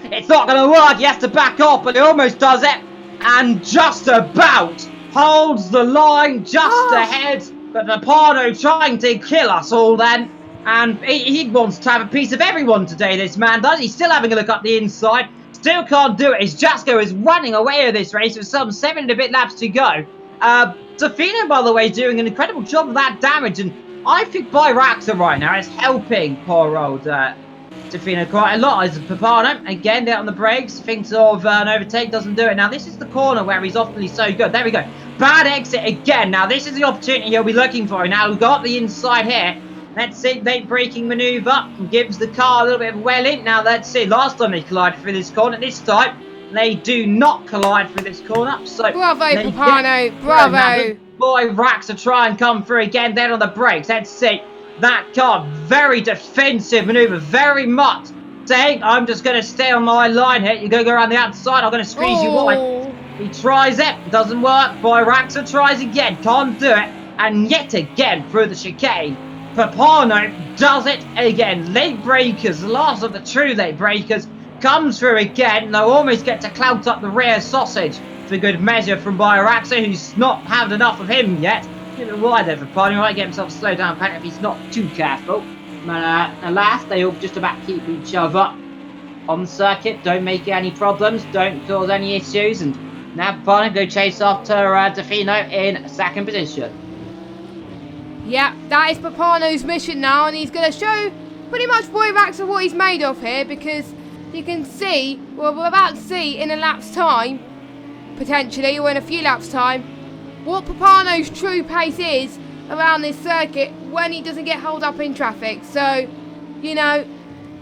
It's not going to work. He has to back off, but he almost does it. And just about holds the line just ahead, but Papano trying to kill us all then. And he wants to have a piece of everyone today, this man does. He's still having a look up the inside. Still can't do it. His Jasko is running away with this race with some 7 and a bit laps to go. Tofino, by the way, is doing an incredible job of that damage. And I think Byraxa right now is helping poor old Tofino quite a lot. As Papano, again, down on the brakes, thinks of an overtake, doesn't do it. Now, this is the corner where he's often so good. There we go. Bad exit again. Now, this is the opportunity he'll be looking for. Now, we've got the inside here. Let's see, late braking manoeuvre gives the car a little bit of welling. Now, let's see, last time they collided through this corner. This time, they do not collide through this corner. So bravo, Papano, bravo. Byraxa try and come through again, then on the brakes. Let's see, that car, very defensive manoeuvre, very much saying, I'm just going to stay on my line here. You're going to go around the outside, I'm going to squeeze you wide. He tries it, doesn't work. Byraxa tries again, can't do it. And yet again, through the chicane, Papano does it again. Late breakers, the last of the true late breakers, comes through again. They'll almost get to clout up the rear sausage for good measure from Byraxa, who's not had enough of him yet. A bit wide there for Papano. He might get himself slowed down if he's not too careful. But alas, they all just about keep each other on the circuit. Don't make any problems, don't cause any issues. And now Papano go chase after Tofino in second position. Yeah, that is Papano's mission now, and he's going to show pretty much Byraxa what he's made of here, because you can see, well, we're about to see in a lap's time, potentially, or in a few laps' time, what Papano's true pace is around this circuit when he doesn't get held up in traffic. So, you know,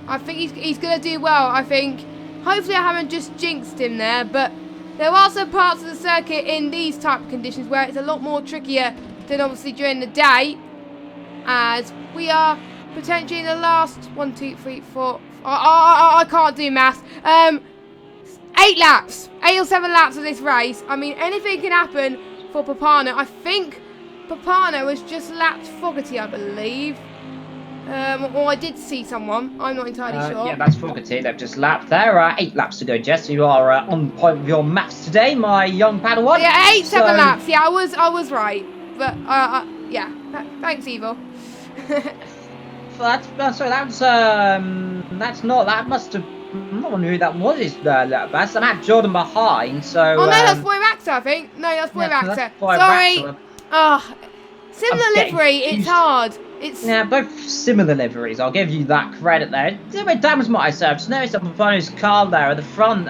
I think he's going to do well, I think. Hopefully I haven't just jinxed him there, but there are some parts of the circuit in these type of conditions where it's a lot more trickier than obviously during the day, as we are potentially in the last 1, 2, 3, 4. I can't do maths. 8 laps, 8 or 7 laps of this race. I mean, anything can happen for Papano. I think Papano has just lapped Fogarty, I believe. Or I did see someone. I'm not entirely sure. Yeah, that's Fogarty. They've just lapped. There are 8 laps to go, Jess. You are on point with your maths today, my young Padawan. Yeah, 7 laps. Yeah, I was right. But yeah, thanks, Evil. That must have. I'm not wondering who that was. Is best? I'm at Jordan behind. So. Oh no, that's Byraxa, I think. No, that's Byraxa. Sorry. Similar livery. It's hard. It's both similar liveries. I'll give you that credit there. It's a bit damaged myself. Just noticed that Papano's car there at the front.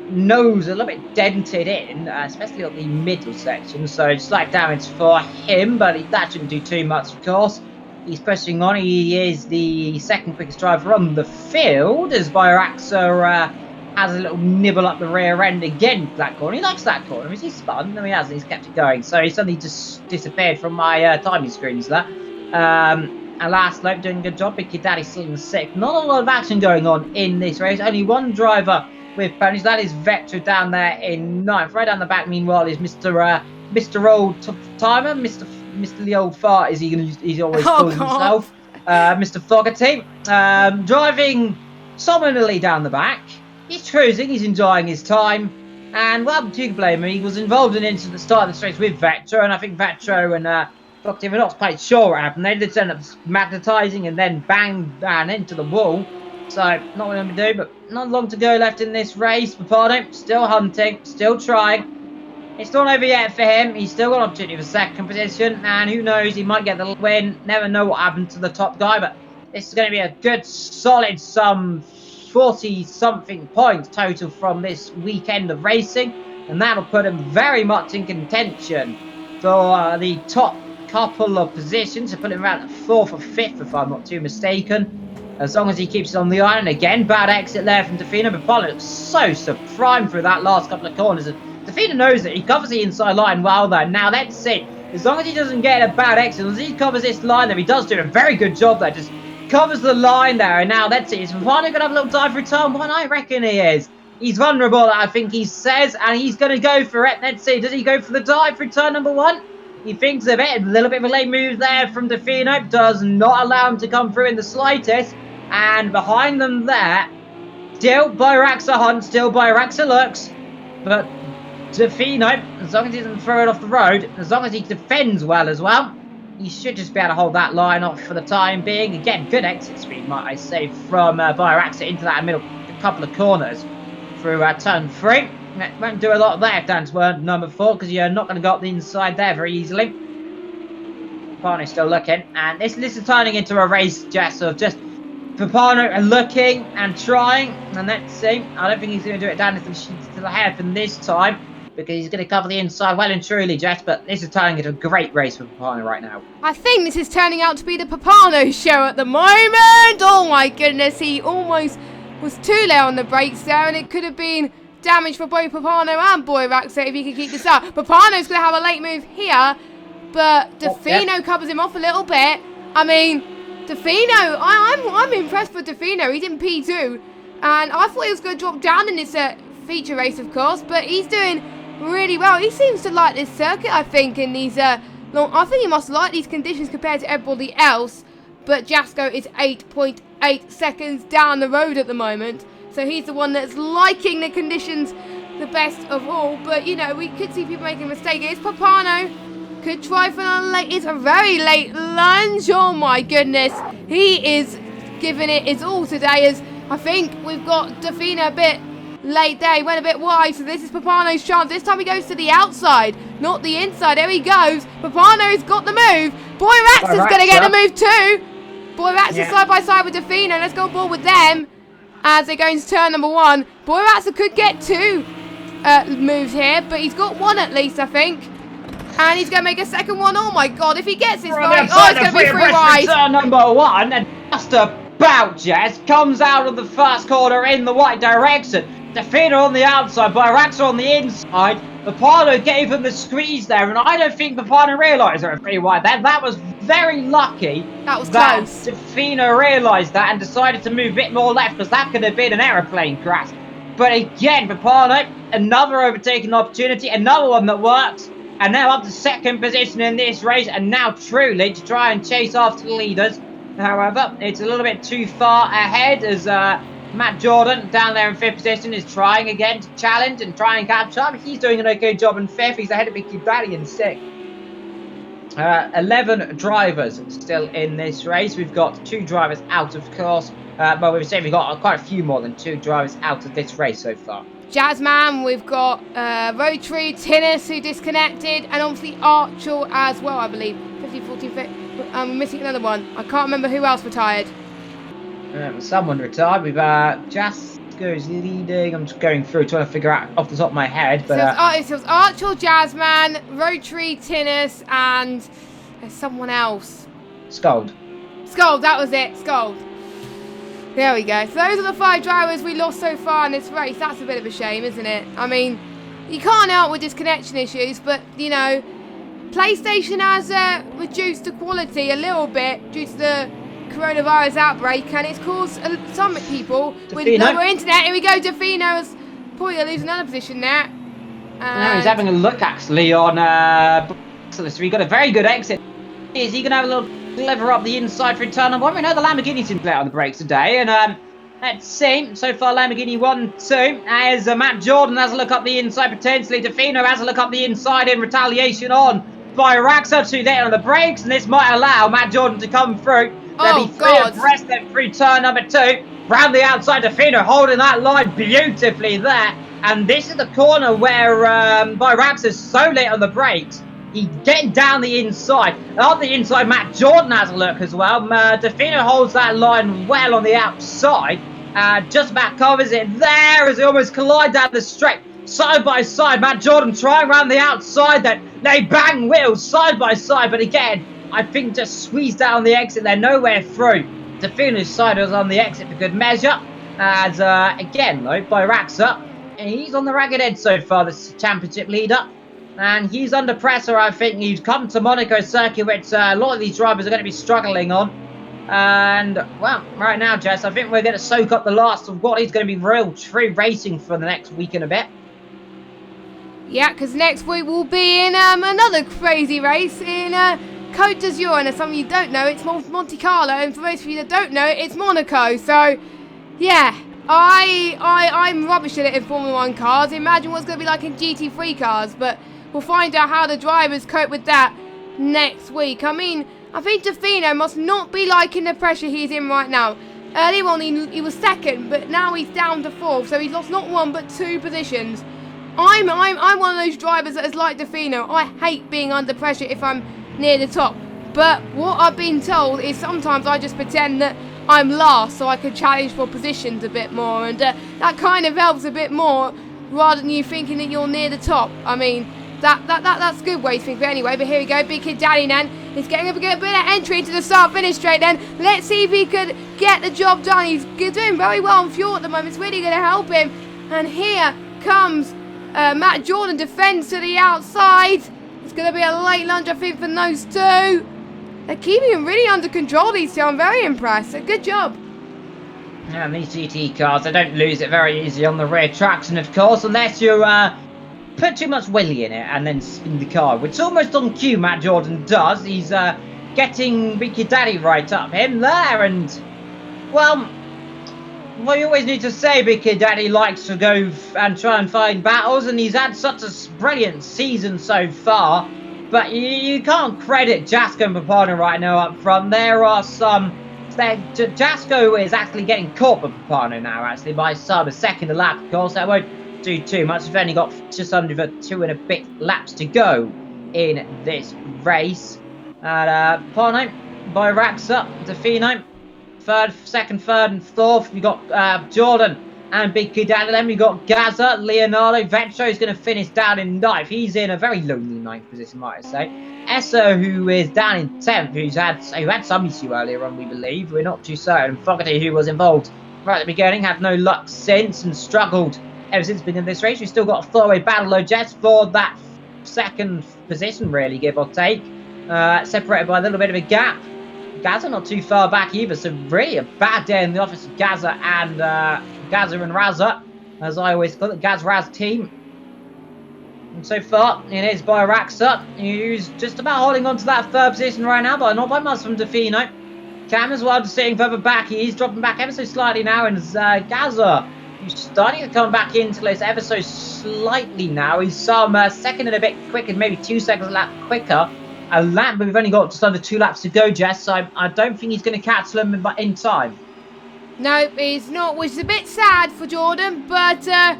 Nose a little bit dented in, especially on the middle section, so slight damage for him, but that shouldn't do too much, of course. He's pressing on. He is the second quickest driver on the field, as Byraxa has a little nibble up the rear end again. That corner, he likes that corner. Is he spun? No, he hasn't. He's kept it going, so he suddenly just disappeared from my timing screens there. Alas, Lope doing a good job. Big Kid Daddy still in 6th. Not a lot of action going on in this race. Only one driver with ponies. That is Vector down there in 9th. Right down the back, meanwhile, is Mr. Old Timer, Mr. the Old Fart, is he going to use? He's always calling himself. Mr. Fogarty, driving somnolently down the back. He's cruising, he's enjoying his time. And, well, you can blame him. He was involved in an incident at the start of the race with Vector, and I think Vector and Fogarty were not quite sure what happened. They did end up magnetising and then bang into the wall. So, not what I'm going to do, but not long to go left in this race. Papano still hunting, still trying. It's not over yet for him. He's still got an opportunity for second position, and who knows, he might get the win. Never know what happened to the top guy, but this is going to be a good, solid, some 40-something points total from this weekend of racing, and that'll put him very much in contention for the top couple of positions, to put him around 4th or 5th, if I'm not too mistaken. As long as he keeps it on the iron. Again, bad exit there from Tofino, but Papano looks so prime through that last couple of corners. And Tofino knows that he covers the inside line well there. Now, let's see. As long as he doesn't get a bad exit, as long as he covers this line there, he does do a very good job there. Just covers the line there. And now, let's see. Is Papano going to have a little dive through turn 1? I reckon he is. He's vulnerable, I think he says, and he's going to go for it. Let's see. Does he go for the dive through turn number 1? He thinks of it. A little bit of a late move there from Tofino. Does not allow him to come through in the slightest. And behind them there, still Byraxa hunts, still Byraxa looks, but Defino, as long as he doesn't throw it off the road, as long as he defends well as well, he should just be able to hold that line off for the time being. Again, good exit speed, might I say, from Byraxa into that middle couple of corners through turn 3. Won't do a lot there down to number 4, because you're not going to go up the inside there very easily. Papano's still looking, and this is turning into a race, Jess, of just Papano looking and trying, and let's see. I don't think he's going to do it down to the hairpin this time, because he's going to cover the inside well and truly, Jess, but this is turning into a great race for Papano right now. I think this is turning out to be the Papano show at the moment. Oh my goodness, he almost was too late on the brakes there, and it could have been damage for both Papano and Byraxa if he could keep this up. Papano's going to have a late move here, but Defino covers him off a little bit. I mean, Defino, I'm impressed with Defino. He's in P2, and I thought he was going to drop down in this feature race, of course, but he's doing really well. He seems to like this circuit, I think, in these long... I think he must like these conditions compared to everybody else, but Jasko is 8.8 seconds down the road at the moment, so he's the one that's liking the conditions the best of all. But, you know, we could see people making a mistake. It's Papano. Could try for a late... It's a very late lunge. Oh, my goodness. He is giving it his all today, as I think we've got Defino a bit late there. He went a bit wide, so this is Papano's chance. This time he goes to the outside, not the inside. There he goes. Papano's got the move. Byraxa's going to get the move too. Byraxa side by side with Defino. Let's go on board with them as they go into turn number 1. Byraxa could get 2 moves here, but he's got 1 at least, I think. And he's going to make a second one. Oh my god, if he gets this right, oh, it's going to be 3 wide. Turn number 1, and just about, Jess, comes out of the first corner in the right direction. Defino on the outside, Byraxa on the inside. Papano gave him the squeeze there, and I don't think Papano realised they were 3 wide. That was very lucky. That was close. Defino realised that and decided to move a bit more left, because that could have been an aeroplane crash. But again, Papano, another overtaking opportunity, another one that works. And now up to 2nd position in this race, and now truly to try and chase after the leaders. However, it's a little bit too far ahead, as Matt Jordan down there in 5th position is trying again to challenge and try and catch up. He's doing an okay job in 5th. He's ahead of Mickey Batty in 6th. 11 drivers still in this race. We've got 2 drivers out, of course. But we've got quite a few more than 2 drivers out of this race so far. Jazzman, we've got Rotary, Tinnis who disconnected, and obviously Archel as well, I believe. 50, 40, 50. We're missing another one. I can't remember who else retired. Someone retired. We've Jess goes leading. I'm just going through trying to figure out off the top of my head. But so it was Archel, Jazzman, Rotary, Tinnis, and there's someone else. Scold, that was it. Scold. There we go. So those are the 5 drivers we lost so far in this race. That's a bit of a shame, isn't it? I mean, you can't help with disconnection issues, but, you know, PlayStation has reduced the quality a little bit due to the coronavirus outbreak, and it's caused some people with lower internet. Here we go. Defino's probably going to lose another position there. Now he's having a look, actually, on so he got a very good exit. Is he going to have a little lever up the inside for turn number 1? We know the Lamborghini seems to out on the brakes today, and let's see. So far, Lamborghini 1-2 as Matt Jordan has a look up the inside potentially. Defino has a look up the inside in retaliation on Byraxa, 2 there on the brakes, and this might allow Matt Jordan to come through. There'll be 3 abreast then through turn number 2. Round the outside, Defino holding that line beautifully there, and this is the corner where Byraxa is so late on the brakes. He's getting down the inside. And on the inside, Matt Jordan has a look as well. Defino holds that line well on the outside. Just about covers it there as they almost collide down the straight. Side by side, Matt Jordan trying around the outside. Then they bang wheels side by side. But again, I think just squeezed down the exit. They're nowhere through. Defino's side was on the exit for good measure. As again, though, Byraxa, he's on the ragged edge so far, this championship leader. And he's under pressure, I think. He's come to Monaco circuit, which a lot of these drivers are going to be struggling on. And, well, right now, Jess, I think we're going to soak up the last of what is going to be real true racing for the next week and a bit. Yeah, because next week we'll be in another crazy race in Côte d'Azur. And as some of you don't know, it's Monte Carlo. And for most of you that don't know, it's Monaco. So, yeah, I'm rubbish at it in Formula 1 cars. Imagine what's going to be like in GT3 cars, but we'll find out how the drivers cope with that next week. I mean, I think Defino must not be liking the pressure he's in right now. Earlier on he was second, but now he's down to fourth, so he's lost not one but 2 positions. I'm one of those drivers that is like Defino. I hate being under pressure if I'm near the top. But what I've been told is sometimes I just pretend that I'm last so I can challenge for positions a bit more, and that kind of helps a bit more rather than you thinking that you're near the top. I mean, that's a good way to think of it anyway. But here we go, Big Kid Daddy then is getting a bit of entry into the start-finish straight then. Let's see if he could get the job done. He's doing very well on fuel at the moment. It's really going to help him. And here comes Matt Jordan, defends to the outside. It's going to be a late lunge, I think, for those two. They're keeping him really under control, these two. I'm very impressed. Good job. Yeah, and these GT cars, they don't lose it very easy on the rear traction, of course, unless you put too much willy in it and then spin the car, which almost on cue Matt Jordan does. He's getting Big Kid Daddy right up him there, and, well, what you always need to say, Big Kid Daddy likes to go and try and find battles, and he's had such a brilliant season so far. But you can't credit Jasko and Papano right now up front. There are some... Jasko is actually getting caught by Papano now, actually, by some. A second a lap, of course. That won't do too much. We've only got just under 2 and a bit laps to go in this race. And Papano, Boyrax up, Defino, second, third, and fourth. We've got Jordan and Big Kid Daddy. Then we've got Gaza, Leonardo. Vetro is going to finish down in 9th. He's in a very lonely 9th position, might I say. Esso, who is down in 10th, who had some issue earlier on, we believe. We're not too certain. Fogarty, who was involved right at the beginning, had no luck since and struggled ever since beginning of this race. We've still got a throwaway battle, though, Jess, for that 2nd position, really, give or take. Separated by a little bit of a gap. Gaza not too far back either, so really a bad day in the office of Gaza and Raza, as I always call it, Gaz-Raz team. And so far, it is by Raxa, who's just about holding on to that 3rd position right now, but not by much from Defino. Cam as well, just sitting further back. He is dropping back ever so slightly now, and Gaza, who's starting to come back into this ever so slightly now. He's some 2nd and a bit quicker, maybe 2 seconds a lap quicker. A lap, but we've only got just under 2 laps to go, Jess, so I don't think he's going to catch them in time. No, he's not, which is a bit sad for Jordan, but at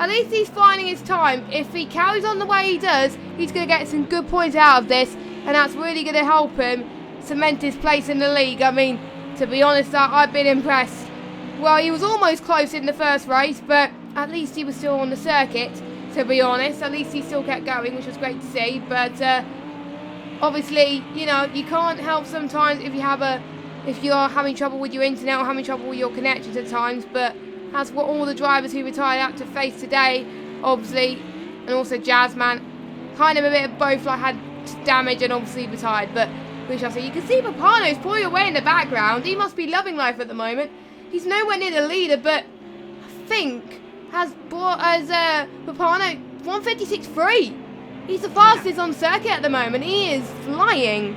least he's finding his time. If he carries on the way he does, he's going to get some good points out of this, and that's really going to help him cement his place in the league. I mean, to be honest, I've been impressed. Well, he was almost close in the first race, but at least he was still on the circuit, to be honest. At least he still kept going, which was great to see, but obviously, you know, you can't help sometimes if you're having trouble with your internet or having trouble with your connections at times, but that's what all the drivers who retired had to face today, obviously, and also Jazzman. Kind of a bit of both, like, had damage and obviously retired, but we shall see. You can see Papano's pulling away in the background. He must be loving life at the moment. He's nowhere near the leader, but I think has Papano 156.3. He's the fastest on circuit at the moment. He is flying.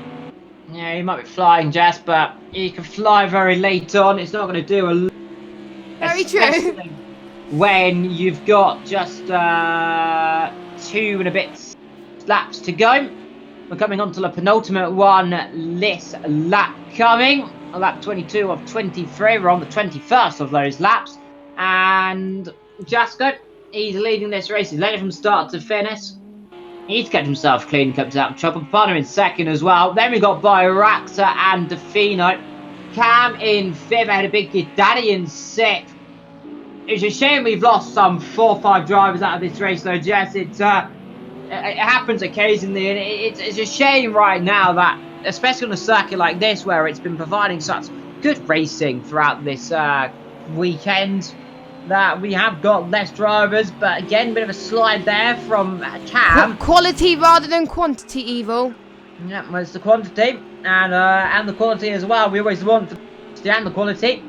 Yeah, he might be flying, Jess, but he can fly very late on. It's not going to do a lot. Very true. When you've got just 2 and a bit laps to go. We're coming on to the penultimate one this lap coming. Lap 22 of 23. We're on the 21st of those laps. And Jasko, he's leading this race. He's led it from start to finish. He's kept himself clean, kept out of trouble. Papano in 2nd as well. Then we got Boyraxa and Defino. Cam in 5th. Had a Big Kid Daddy in 6th. It's a shame we've lost some 4 or 5 drivers out of this race, though, Jess. It happens occasionally, and it's a shame right now that, especially on a circuit like this, where it's been providing such good racing throughout this weekend, that we have got less drivers. But again, a bit of a slide there from Cam. Quality rather than quantity, Evil. Yeah, well, it's the quantity and the quality as well. We always want the quantity and the quality.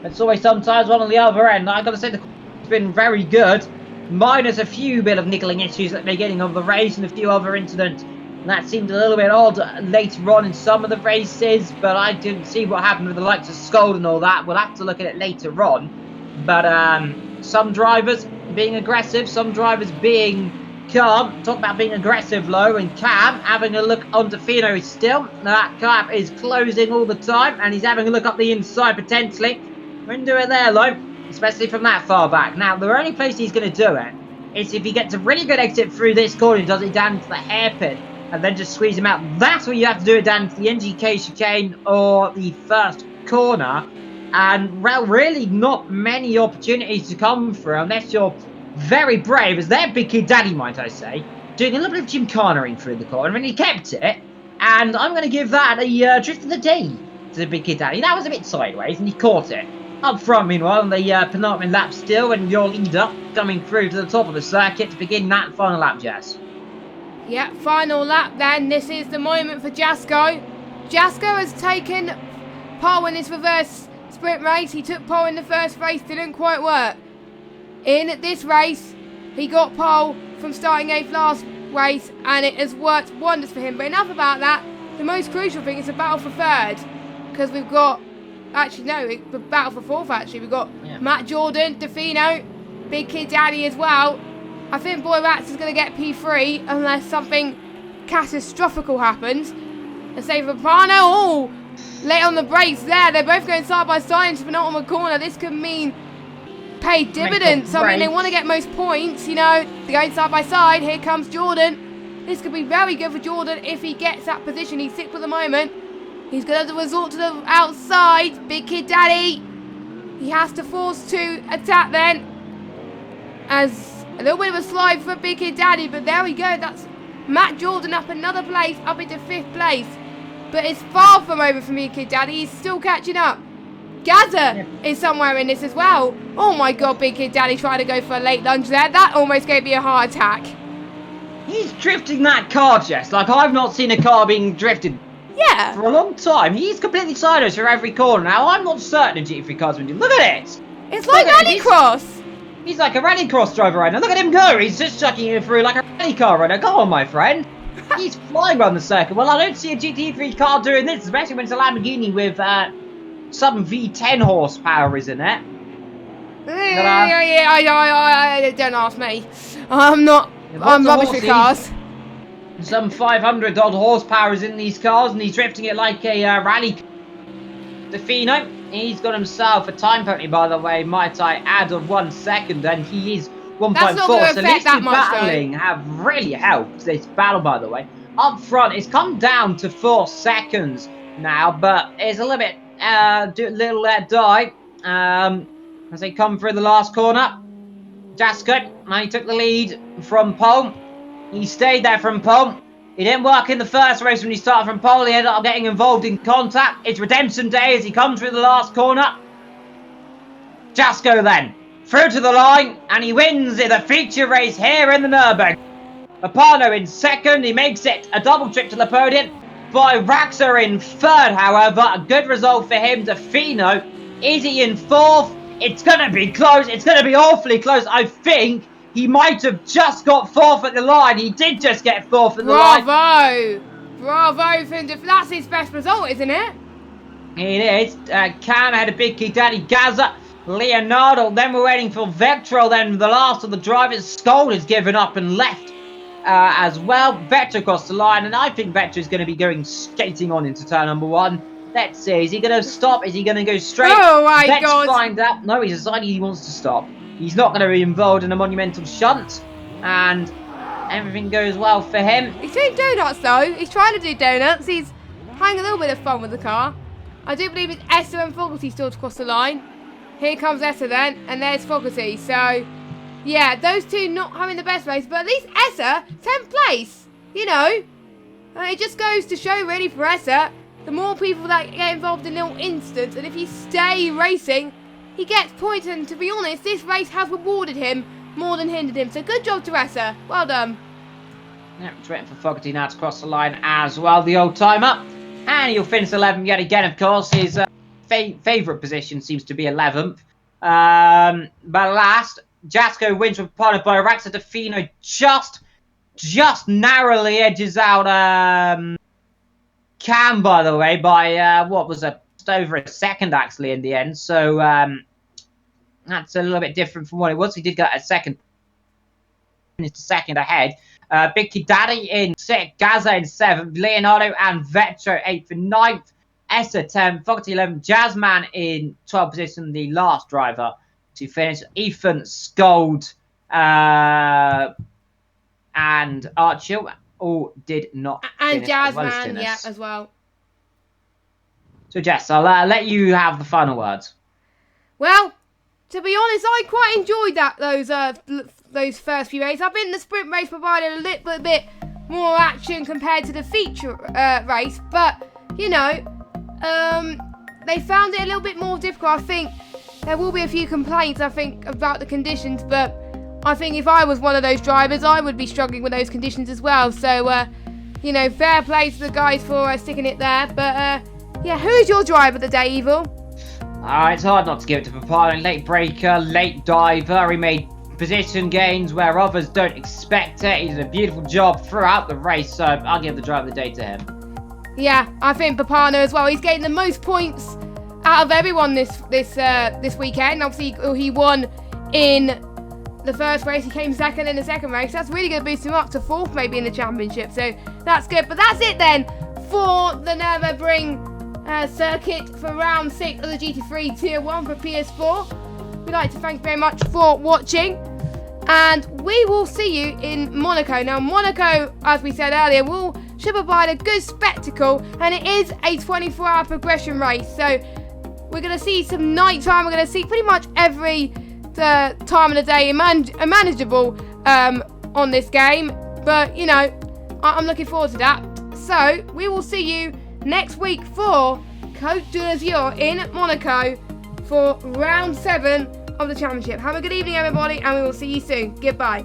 It's always sometimes one on the other end. I've got to say the quality's been very good, minus a few bit of niggling issues at the beginning of the race and a few other incidents. And that seemed a little bit odd later on in some of the races, but I didn't see what happened with the likes of Scold and all that. We'll have to look at it later on. But some drivers being aggressive, some drivers being calm. Talk about being aggressive, Low, and Cam having a look onto Fino still. That gap is closing all the time, and he's having a look up the inside potentially. Wouldn't do it there, Low, especially from that far back. Now, the only place he's going to do it is if he gets a really good exit through this corner and does it down to the hairpin, and then just squeeze him out. That's where you have to do it down to the NGK chicane or the first corner. And really not many opportunities to come through unless you're very brave, as their big kid daddy, might I say, doing a little bit of gymkhanaing through the corner, and he kept it. And I'm going to give that a drift of the day to the big kid daddy. That was a bit sideways, and he caught it. Up front, meanwhile, on the penultimate lap still, and your leader coming through to the top of the circuit to begin that final lap, Jess. Yeah, final lap then. This is the moment for Jasko. Jasko has taken pole in this reverse sprint race. He took pole in the first race, didn't quite work. In this race, he got pole from starting 8th last race, and it has worked wonders for him. But enough about that. The most crucial thing is the battle for 3rd, because we've got, actually no, the battle for 4th actually. We've got Matt Jordan, Defino, Big Kid Daddy as well. I think Boy Rats is going to get P3 unless something catastrophical happens. And say Rapano, oh, late on the brakes there. They're both going side by side into the penultimate corner. This could mean paid dividends. I mean, they want to get most points, you know. They're going side by side. Here comes Jordan. This could be very good for Jordan if he gets that position. He's 6th at the moment. He's going to resort to the outside. Big Kid Daddy. He has to force to attack then. As a little bit of a slide for Big Kid Daddy, but there we go. That's Matt Jordan up another place, up into 5th place. But it's far from over for Big Kid Daddy. He's still catching up. Gaza is somewhere in this as well. Oh my god, Big Kid Daddy tried to go for a late lunge there. That almost gave me a heart attack. He's drifting that car, Jess. Like, I've not seen a car being drifted for a long time. He's completely sideways for every corner. Now, I'm not certain a GT3 car's been doing. Look at it. It's like rallycross. He's like a rallycross driver right now. Look at him go. He's just chucking it through like a rally car right now. Go on, my friend. He's flying around the circuit. Well, I don't see a GT3 car doing this, especially when it's a Lamborghini with some V10 horsepower, isn't it? Yeah, don't ask me. I'm rubbish with cars. Some 500 odd horsepower is in these cars, and he's drifting it like a rally. Defino, he's got himself a time penalty, by the way, might I add, of 1 second, and he is 1.4. So these two battling have really helped this battle, by the way. Up front, it's come down to 4 seconds now, but it's a little bit little let die as they come through the last corner. Jasko, he took the lead from pole. He stayed there from pole. He didn't work in the first race when he started from pole. He ended up getting involved in contact. It's redemption day as he comes through the last corner. Jasko then through to the line, and he wins in the feature race here in the Nurburgring. Apano in 2nd. He makes it a double trip to the podium. Boy Raxa in 3rd, however. A good result for him. Defino, is he in 4th? It's going to be close. It's going to be awfully close. I think he might have just got 4th at the line. He did just get 4th at the line. Bravo for him. That's his best result, isn't it? It is. Cam had a Big Kid Daddy, Gaza, Leonardo. Then we're waiting for Vectro. Then the last of the drivers. Skull has given up and left as well. Vector across the line, and I think Vector is going to be going skating on into turn number 1. Let's see. Is he going to stop? Is he going to go straight? Oh my Let's god! Find out. No, he's decided he wants to stop. He's not going to be involved in a monumental shunt, and everything goes well for him. He's doing donuts though. He's trying to do donuts. He's having a little bit of fun with the car. I do believe it's Esther and Fogarty still to cross the line. Here comes Esther then, and there's Fogarty. So, yeah, those two not having the best race, but at least Esther, 10th place. You know, it just goes to show really for Esther, the more people that get involved in little instants, and if you stay racing, he gets points, and to be honest, this race has rewarded him more than hindered him. So good job to Esther. Well done. Yeah, it's waiting for Fogarty now to cross the line as well, the old timer. And he'll finish 11th yet again, of course. His favourite position seems to be 11th. But last, Jasko wins with partner by Raxa. Defino just narrowly edges out Cam, by the way, by what was just over a second actually in the end. So That's a little bit different from what it was. He did get a second. Finished a second ahead. Big Kid Daddy in 6th, Gaza in 7th, Leonardo and Vetro 8th and 9th, Essa 10th, Fogarty 11th, Jazzman in 12th position, the last driver to finish. Ethan, Scold, and Archil all did not and finish as well as Jazzman, Tinnis. yeah, as well. So Jess, I'll let you have the final words. Well, to be honest, I quite enjoyed those first few races. I think the sprint race provided a little bit more action compared to the feature race, but you know, they found it a little bit more difficult. I think there will be a few complaints, I think, about the conditions, but I think if I was one of those drivers, I would be struggling with those conditions as well. So, you know, fair play to the guys for sticking it there. But, yeah, who's your driver of the day, Evil? It's hard not to give it to Papano. Late breaker, late diver. He made position gains where others don't expect it. He did a beautiful job throughout the race, so I'll give the driver of the day to him. Yeah, I think Papano as well. He's getting the most points out of everyone this weekend. Obviously, he won in the first race. He came second in the second race. That's really going to boost him up to 4th maybe in the championship. So that's good. But that's it then for the Nurburgring circuit for round 6 of the GT3 Tier 1 for PS4. We'd like to thank you very much for watching. And we will see you in Monaco. Now, Monaco, as we said earlier, should provide a good spectacle. And it is a 24-hour progression race. So we're going to see some night time. We're going to see pretty much every time of the day manageable on this game. But, you know, I'm looking forward to that. So, we will see you next week for Côte d'Azur in Monaco for round 7 of the championship. Have a good evening, everybody, and we will see you soon. Goodbye.